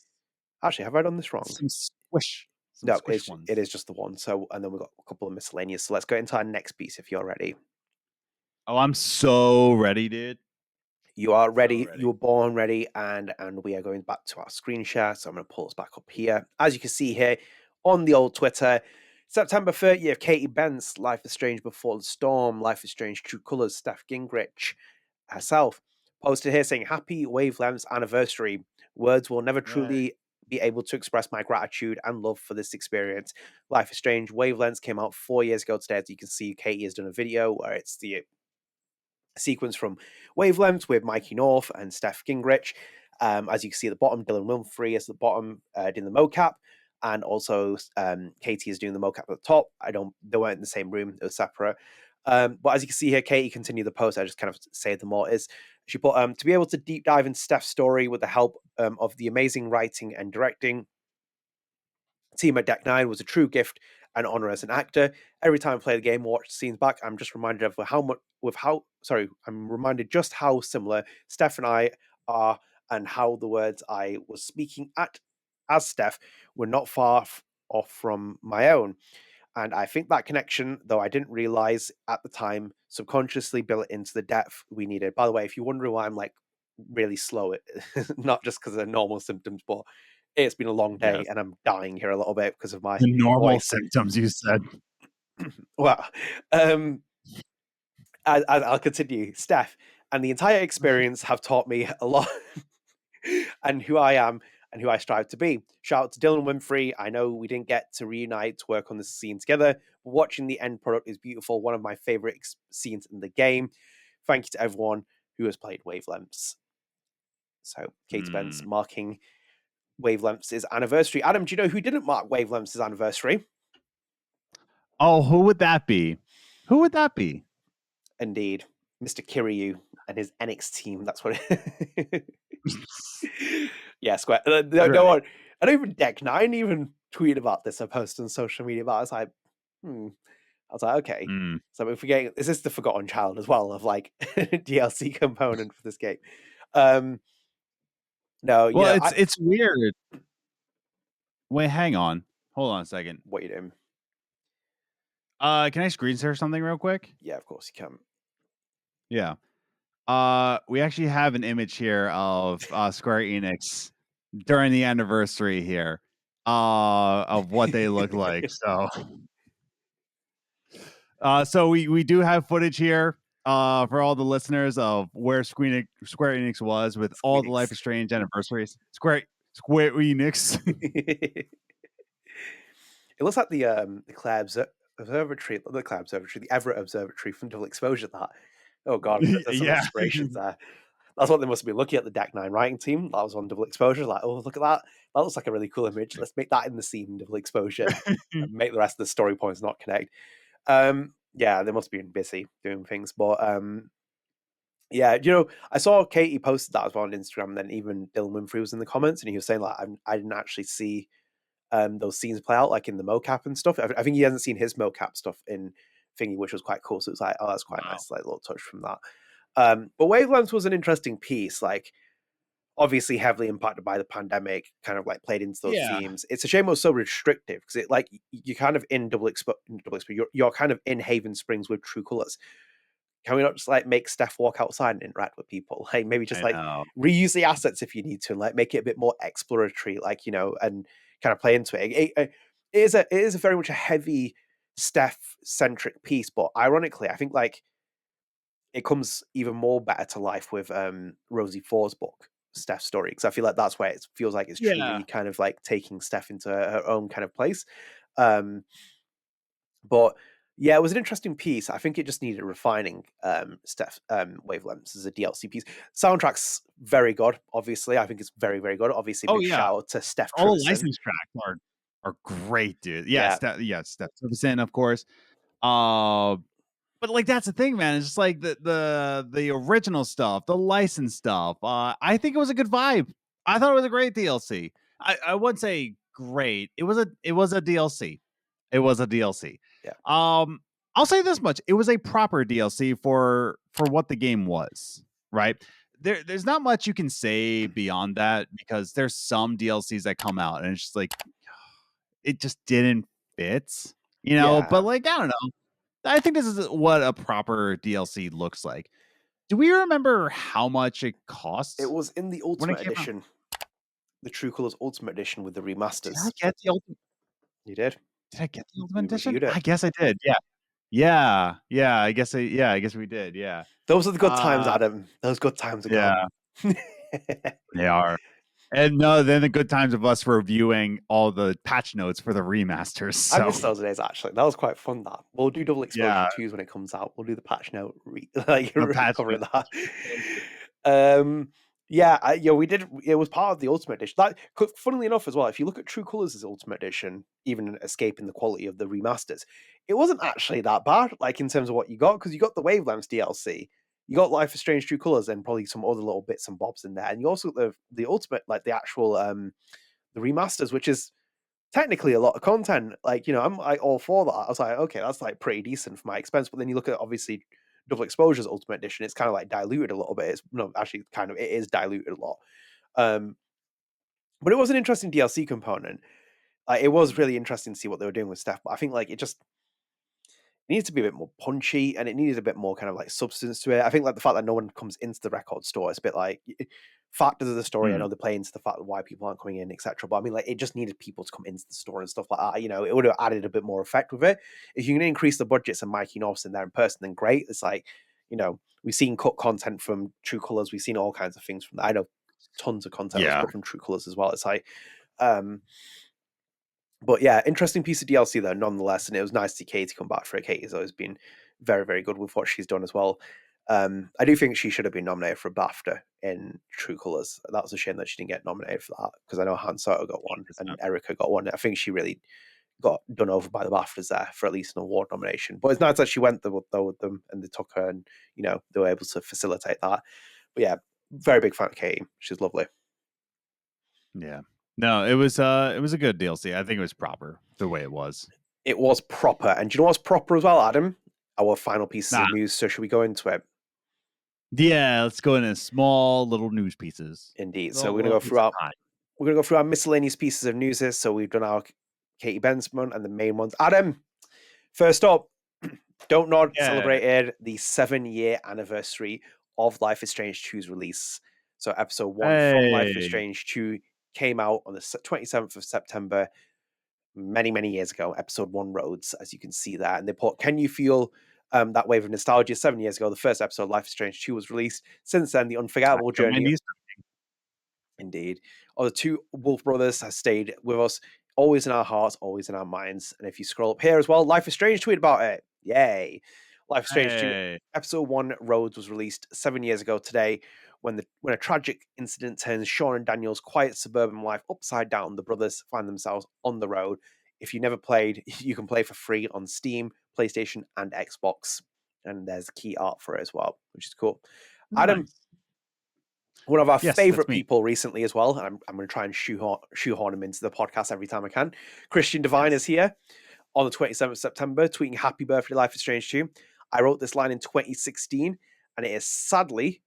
Actually, have I done this wrong? Some squish. Some No, squish ones. it is just the one. So and then we've got a couple of miscellaneous. So let's go into our next piece if you're ready. Oh, I'm so ready, dude. You are ready. So ready. You were born ready, and we are going back to our screen share. So I'm going to pull us back up here. As you can see here on the old Twitter, September 30th, Katy Bentz, Life is Strange Before the Storm, Life is Strange True Colors, Steph Gingrich herself posted here saying, "Happy Wavelengths anniversary. Words will never truly be able to express my gratitude and love for this experience. Life is Strange Wavelengths came out 4 years ago today. As you can see, Katy has done a video where it's the sequence from Wavelengths with Mikey North and Steph Gingrich. As you can see at the bottom, Dylan Winfrey is at the bottom doing the mocap, and also Katy is doing the mocap at the top. They weren't in the same room; it was separate. But as you can see here, Katy continued the post. I just kind of saved them all. She put to be able to deep dive into Steph's story with the help of the amazing writing and directing team at Deck 9 was a true gift and honor as an actor. Every time I play the game or watch the scenes back, I'm just reminded of I'm reminded just how similar Steph and I are, and how the words I was speaking at as Steph were not far off from my own. And I think that connection, though I didn't realize at the time, subconsciously built into the depth we needed. By the way, if you wonder why I'm like really slow, not just because of normal symptoms, but it's been a long day and I'm dying here a little bit because of my normal symptoms, you said. Well, I'll continue. Steph and the entire experience have taught me a lot and who I am and who I strive to be. Shout out to Dylan Winfrey. I know we didn't get to reunite to work on this scene together, but watching the end product is beautiful. One of my favorite scenes in the game. Thank you to everyone who has played Wavelengths. So, Katy Bentz marking Wavelengths' anniversary. Adam, do you know who didn't mark Wavelengths' anniversary? Oh, who would that be? Who would that be? Indeed. Mr. Kiryu and his Enix team. That's what Yeah, Square. No one. I don't even Deck 9 even tweeted about this. I posted on social media about it. I was like, I was like, okay. So we're forgetting, is this the Forgotten Child as well of like DLC component for this game? No, well, it's weird. Wait, hang on. Hold on a second. What are you doing? Can I screen share something real quick? Yeah, of course you can. Yeah. We actually have an image here of Square Enix during the anniversary here of what they look like. So we do have footage here for all the listeners of where Square Enix was with all the Life is Strange anniversaries. Square Enix. It looks like the Clare Observatory, not the Clare Observatory, the Everett Observatory from Double Exposure. That, oh god, there's some inspirations there. That's what they must be looking at, the Deck 9 writing team. That was on Double Exposure. Like, oh, look at that. That looks like a really cool image. Let's make that in the scene, Double Exposure, and make the rest of the story points not connect. Yeah, they must be busy doing things. But yeah, I saw Katy posted that as well on Instagram, and then even Dylan Winfrey was in the comments, and he was saying, like, I didn't actually see those scenes play out, like in the mocap and stuff. I think he hasn't seen his mocap stuff in Thingy, which was quite cool. So it's like, oh, that's quite nice, like little touch from that. But Wavelengths was an interesting piece, like obviously heavily impacted by the pandemic, kind of like played into those themes. It's a shame it was so restrictive because it, like, you're kind of in double exposure, you're kind of in Haven Springs with True Colors. Can we not just like make Steph walk outside and interact with people? Like maybe just reuse the assets if you need to, and like make it a bit more exploratory, like, and kind of play into it. It is a very much a heavy Steph centric piece, but ironically, I think like it comes even more better to life with Rosie Four's book, Steph's story, because I feel like that's where it feels like it's truly kind of like taking Steph into her own kind of place. But Yeah, it was an interesting piece. I think it just needed refining. Steph Wavelengths as a DLC piece. Soundtrack's very good. Obviously, I think it's very, very good. Obviously, Oh big yeah, shout out to Steph all the Trivison. licensed tracks are great, dude. Yeah. Steph Gingrich, of course. But like that's the thing, man. It's just like the original stuff, the licensed stuff. I think it was a good vibe. I thought it was a great DLC. I wouldn't say great. It was a DLC. It was a DLC. Yeah. I'll say this much: it was a proper DLC for what the game was. Right. There's not much you can say beyond that because there's some DLCs that come out and it's just like it just didn't fit, you know. Yeah. But like I don't know. I think this is what a proper DLC looks like. Do we remember how much it costs? It was in the when it Ultimate came out? Edition, the True Colors Ultimate Edition with the Did I remasters. get the ultimate? You did. Did I get the Ultimate We Edition? reviewed it. I guess I did. Yeah. I guess we did. Yeah. Those are the good times, Adam. Those good times are gone. They are. And no, then the good times of us reviewing all the patch notes for the remasters. So. I miss those days actually. That was quite fun. That we'll do Double Exposure Yeah. 2s when it comes out. We'll do the patch note like patch covering note. that. Yeah, we did. It was part of the Ultimate Edition. That, funnily enough, as well, if you look at True Colors' Ultimate Edition, even escaping the quality of the remasters, it wasn't actually that bad. Like in terms of what you got, because you got the Wavelengths DLC, you got Life is Strange True Colors, and probably some other little bits and bobs in there, and you also got the Ultimate, like the actual the remasters, which is technically a lot of content. Like, you know, I'm like all for that. I was like, okay, that's like pretty decent for my expense. But then you look at obviously Double Exposure's Ultimate Edition, it's kind of like diluted a little bit. It's no, actually kind of it is diluted a lot. But it was an interesting DLC component. It was really interesting to see what they were doing with Steph. But I think like it needs to be a bit more punchy and it needed a bit more kind of like substance to it. I think like the fact that no one comes into the record store, it's a bit like factors of the story. I know they play into the fact that why people aren't coming in, etc. But I mean, like it just needed people to come into the store and stuff like that. You know, it would have added a bit more effect with it. If you can increase the budgets and Mikey North's in there in person, then great. It's like, you know, we've seen cut content from True Colors. We've seen all kinds of things from that. I know tons of content was cut from True Colors as well. It's like, but yeah, interesting piece of DLC though, nonetheless. And it was nice to see Katie come back for it. Katie's always been very, very good with what she's done as well. I do think she should have been nominated for a BAFTA in True Colors. That was a shame that she didn't get nominated for that because I know Han Soto got one and Erica got one. I think she really got done over by the BAFTAs there for at least an award nomination. But it's nice that she went though with them and they took her and, you know, they were able to facilitate that. But yeah, very big fan of Katie. She's lovely. Yeah. No, it was a good DLC. I think it was proper the way it was. It was proper. And do you know what's proper as well, Adam? Our final piece of news. So should we go into it? Yeah, let's go into small little news pieces. Indeed. So we're gonna go through our miscellaneous pieces of news here. So we've done our Katy Bentz one and the main ones. Adam, first up, Don't Nod celebrated the 7-year anniversary of Life is Strange 2's release. So episode 1 from Life is Strange 2 came out on the 27th of September, many, many years ago. Episode 1 Roads, as you can see there. And they put, can you feel that wave of nostalgia? 7 years ago, the first episode of Life is Strange 2 was released. Since then, the unforgettable journey. Indeed. Or the two Wolf brothers have stayed with us, always in our hearts, always in our minds. And if you scroll up here as well, Life is Strange tweet about it. Yay. Life is Strange 2 episode 1 Roads was released 7 years ago today. When a tragic incident turns Sean and Daniel's quiet suburban life upside down, the brothers find themselves on the road. If you never played, you can play for free on Steam, PlayStation, and Xbox. And there's key art for it as well, which is cool. Nice. Adam, one of our favorite people recently as well, and I'm going to try and shoehorn him into the podcast every time I can. Christian Devine is here on the 27th of September, tweeting "Happy birthday, Life is Strange 2. I wrote this line in 2016, and it sadly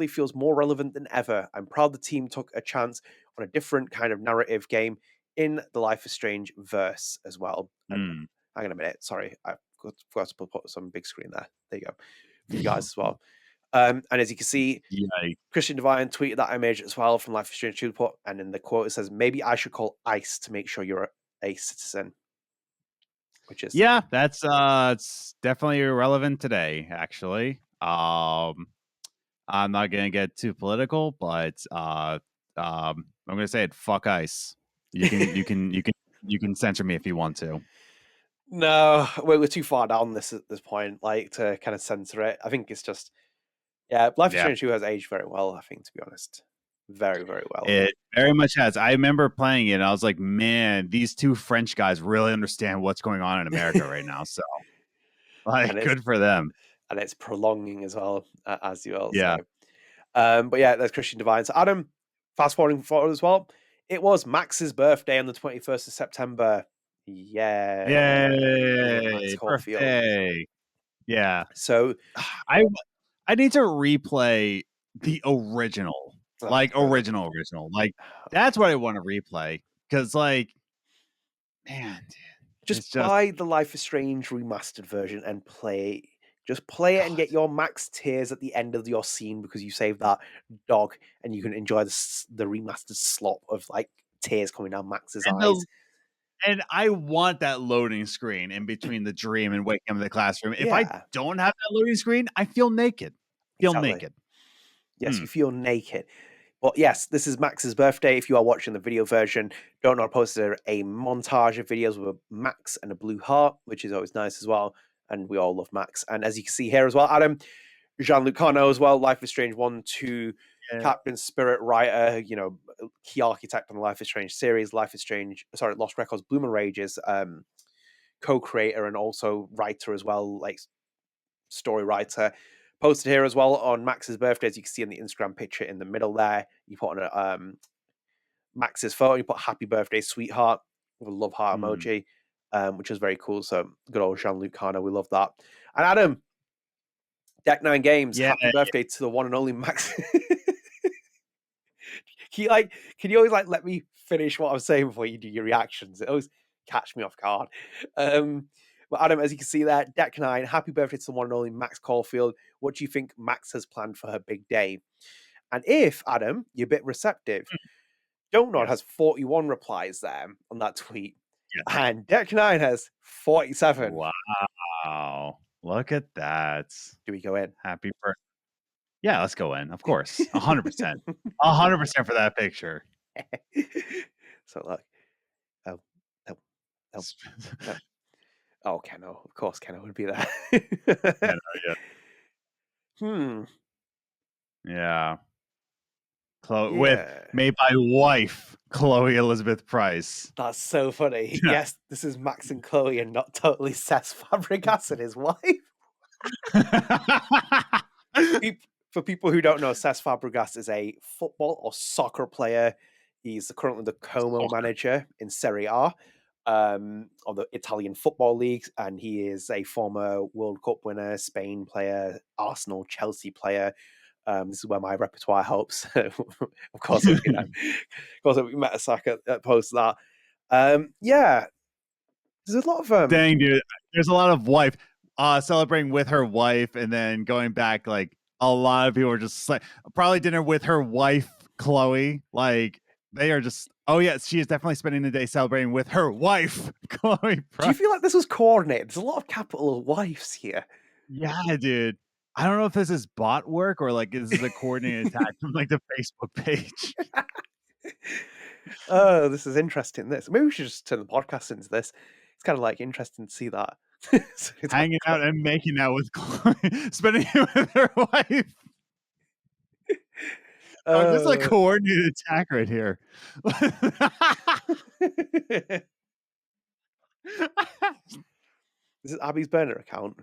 feels more relevant than ever. I'm proud the team took a chance on a different kind of narrative game in the Life is Strange verse as well." Hang on a minute, sorry, I forgot to put some big screen there. There you go, for you guys as well. And as you can see, Christian Devine tweeted that image as well from Life is Strange 2, and in the quote it says, "Maybe I should call ICE to make sure you're a citizen." Which is that's it's definitely relevant today, actually. I'm not gonna get too political, but I'm gonna say it. Fuck ICE. You can censor me if you want to. No, we're too far down this at this point, like to kind of censor it. I think it's just Life is Yeah. Strange 2 has aged very well, I think, to be honest. Very, very well. It very much has. I remember playing it and I was like, man, these two French guys really understand what's going on in America right now. So, like, good for them. And it's prolonging as well, as you will. Yeah. But yeah, there's Christian Divine. So Adam, fast forwarding forward as well. It was Max's birthday on the 21st of September. Yeah. Yay. Max Caulfield. Birthday. Yeah. So I need to replay the original. Original. Like, that's what I want to replay. Because, like, man, dude. Just buy the Life is Strange remastered version and play. Just play it and get your max tears at the end of your scene because you saved that dog and you can enjoy the remastered slop of like tears coming down Max's eyes. And I want that loading screen in between the dream and waking up in the classroom. If I don't have that loading screen, I feel naked. Naked. Yes, you feel naked. But yes, this is Max's birthday. If you are watching the video version, Don't Nod posted a montage of videos with Max and a blue heart, which is always nice as well. And we all love Max. And as you can see here as well, Adam, Jean-Luc Cano as well, Life is Strange 1, 2, Captain Spirit writer, key architect on the Life is Strange series, Lost Records, Bloomer Rages, co-creator and also writer as well, like story writer. Posted here as well on Max's birthday, as you can see in the Instagram picture in the middle there. You put on Max's photo, you put happy birthday, sweetheart, with a love heart emoji, which is very cool. So good old Jean-Luc Cano, we love that. And Adam, Deck 9 Games, happy birthday to the one and only Max. Can you always let me finish what I'm saying before you do your reactions? It always catch me off guard. But Adam, as you can see there, Deck 9, happy birthday to the one and only Max Caulfield. What do you think Max has planned for her big day? And if, Adam, you're a bit receptive, Don't Nod has 41 replies there on that tweet. Yes. And Deck 9 has 47. Wow. Look at that. Do we go in? Happy birthday. Yeah, let's go in. Of course. 100%. 100% for that picture. So look. Oh, Keno. Of course, Keno would be there. Keno, yeah. Made by wife, Chloe Elizabeth Price. That's so funny. Yes, this is Max and Chloe and not totally Cesc Fabregas and his wife. For people who don't know, Cesc Fabregas is a football or soccer player. He's currently the Como manager in Serie A. Of the Italian football leagues, and he is a former World Cup winner, Spain player, Arsenal, Chelsea player. This is where my repertoire helps. Of course, it'll be Metasaka that posts that. There's a lot of dang, dude. There's a lot of wife celebrating with her wife, and then going back. Like a lot of people are just like probably dinner with her wife, Chloe. Like they are just. Oh, yeah, she is definitely spending the day celebrating with her wife, Chloe Price. Do you feel like this was coordinated? There's a lot of capital wives here. Yeah, dude. I don't know if this is bot work or like this is a coordinated attack from like the Facebook page. Oh, this is interesting. Maybe we should just turn the podcast into this. It's kind of like interesting to see that. So hanging out and making out with Chloe, spending it with her wife. This is a coordinated attack right here. This is Abby's burner account.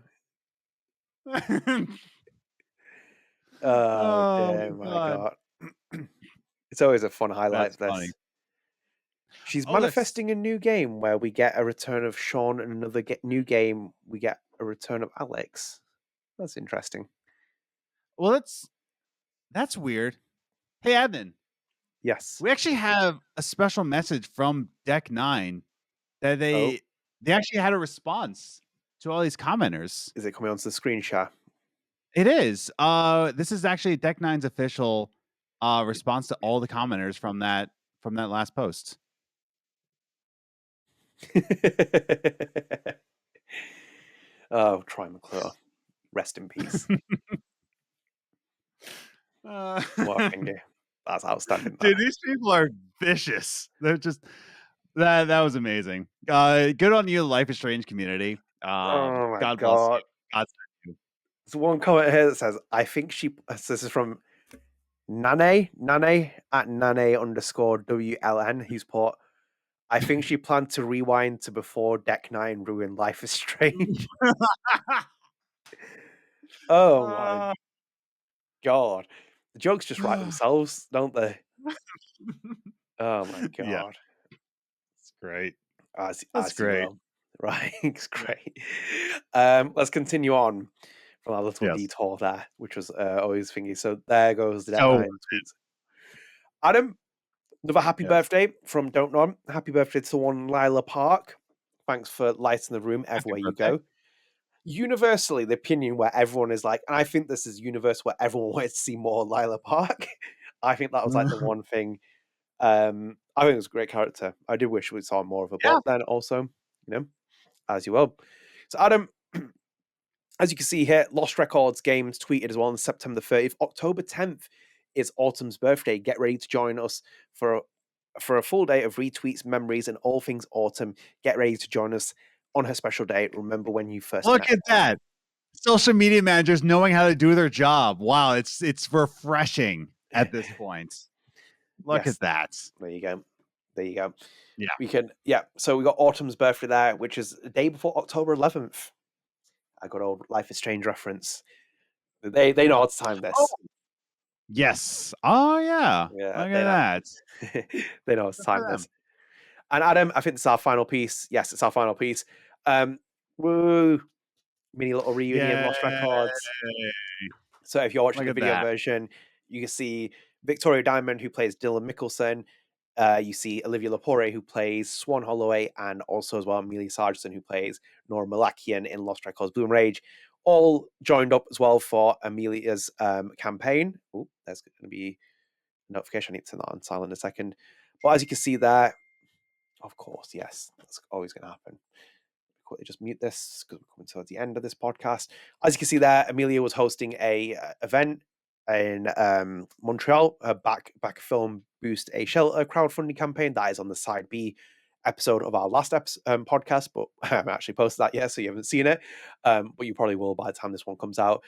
Oh, dear, my God. It's always a fun highlight. This. She's manifesting a new game where we get a return of Sean, and another new game we get a return of Alex. That's interesting. Well, that's weird. Hey, Adnan. Yes. We actually have a special message from Deck 9 that they actually had a response to all these commenters. Is it coming onto the screen share? It is. This is actually Deck 9's official response to all the commenters from that last post. Oh, Troy McClure. Rest in peace. What can do? That's outstanding. Dude, these people are vicious. They're just That was amazing. Good on you, Life is Strange community. Oh my God bless god. you. God bless you. There's one comment here that says, I think she, so this is from Nane at Nane_WLN. He's put, I think she planned to rewind to before Deck 9 ruined Life is Strange. Oh my god. The jokes just write themselves, don't they? Oh my Yeah, god. it's great. As That's you great. will. Right. It's great. Let's continue on from our little Yes. detour there, which was always thingy. So there goes the Deck So 9 tweets. Adam, another happy yes. birthday from Don't Know. Happy birthday to one Lyla Park. Thanks for lighting the room everywhere you birthday. go. Universally, the opinion where everyone is like, and I think this is universal where everyone wanted to see more Lyla Park. I think that was like the one thing. I think it was a great character. I do wish we saw more of her, Yeah. but then also, as you will. So, Adam, as you can see here, Lost Records Games tweeted as well on September 30th. October 10th is Autumn's birthday. Get ready to join us for a full day of retweets, memories, and all things Autumn. Get ready to join us on her special day. Remember when you first Look met at that. Social media managers knowing how to do their job. Wow, it's refreshing at this point. Look Yes. at that. There you go. There you go. Yeah. So we got Autumn's birthday there, which is the day before October 11th. I got old Life is Strange reference. They know how to time this. Oh. Yes. Oh yeah. Yeah, Look at that. they know how to time them. this. And Adam, I think this is our final piece. Yes, it's our final piece. Woo! Mini little reunion, Lost Records. So if you're watching Look the at video that. version, you can see Victoria Diamond, who plays Dylan Mikaelsen. You see Olivia Lepore, who plays Swann Holloway, and also as well Amelia Sargent, who plays Nora Malakian in Lost Records Bloom Rage. All joined up as well for Amelia's campaign. Oh, there's going to be a notification. I need to turn that on silent in a second. But as you can see there, of course, yes, that's always going to happen. Quickly just mute this because we're coming towards the end of this podcast. As you can see there, Amelia was hosting a event in Montreal, back film boost a shelter crowdfunding campaign that is on the side B episode of our last podcast, but I haven't actually posted that yet, so you haven't seen it, but you probably will by the time this one comes out.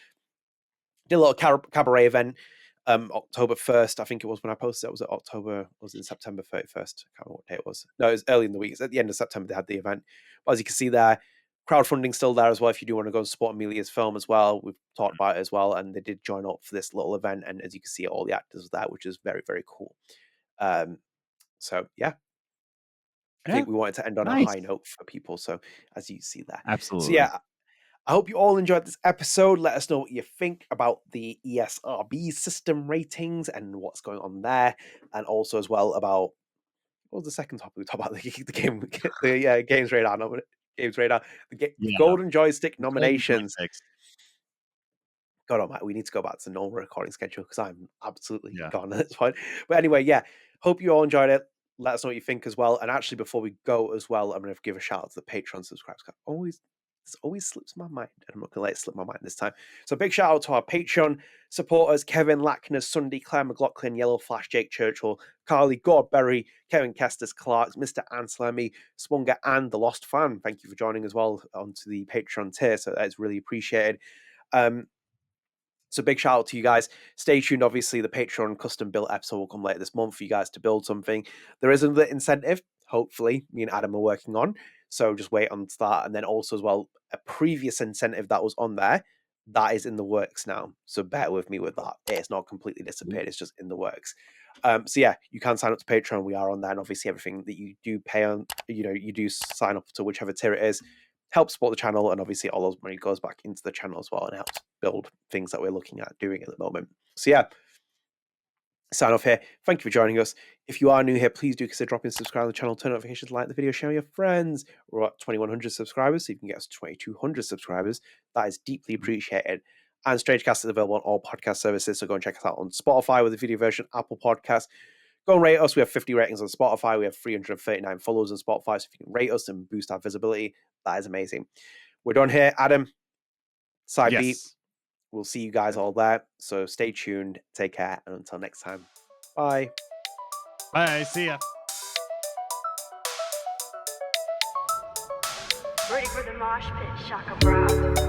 Did a little cabaret event October 1st, I think it was when I posted it. Was it October? Was it September 31st? I can't remember what day it was. No, it was early in the week. It's at the end of September they had the event. But as you can see there, crowdfunding still there as well if you do want to go and support Amelia's film as well. We've talked about it as well, and they did join up for this little event. And as you can see, all the actors were there, which is very, very cool. So yeah. I think we wanted to end on a high note for people. So as you see there. Absolutely. So yeah, I hope you all enjoyed this episode. Let us know what you think about the ESRB system ratings and what's going on there. And also as well about, what was the second topic we talked about? The game, the Games Radar, the Golden Joystick nominations. God almighty, we need to go back to the normal recording schedule because I'm absolutely gone at this point. But anyway, yeah, hope you all enjoyed it. Let us know what you think as well. And actually, before we go as well, I'm going to give a shout out to the Patreon subscribers. This always slips my mind, and I'm not going to let it slip my mind this time. So big shout out to our Patreon supporters: Kevin Lackner, Sunday, Clare McLoughlin, Yellow Flash, Jake Churchill, Carly Gordberry, Kevin Kestis Clark, Mr. Anslemy, Spunger, and The Lost Fan. Thank you for joining as well onto the Patreon tier. So that's really appreciated. So big shout out to you guys. Stay tuned. Obviously, the Patreon custom built episode will come later this month for you guys to build something. There is another incentive, hopefully, me and Adam are working on. So just wait on that. And then also as well, a previous incentive that was on there, that is in the works now. So bear with me with that. It's not completely disappeared. It's just in the works. So yeah, you can sign up to Patreon. We are on there. And obviously everything that you do pay on, you do sign up to whichever tier it is, helps support the channel, and obviously all those money goes back into the channel as well and helps build things that we're looking at doing at the moment. So yeah, sign off here. Thank you for joining us. If you are new here, please do consider dropping subscribe to the channel, turn notifications, like the video, share with your friends. We're at 2,100 subscribers, so you can get us to 2,200 subscribers. That is deeply appreciated. And StrangeCast is available on all podcast services, so go and check us out on Spotify with the video version, Apple Podcasts. Go and rate us. We have 50 ratings on Spotify. We have 339 followers on Spotify. So if you can rate us and boost our visibility, that is amazing. We're done here. Adam, side B. We'll see you guys all there. So stay tuned. Take care. And until next time, bye. Bye. See ya. Ready for the mosh pit, shaka bra.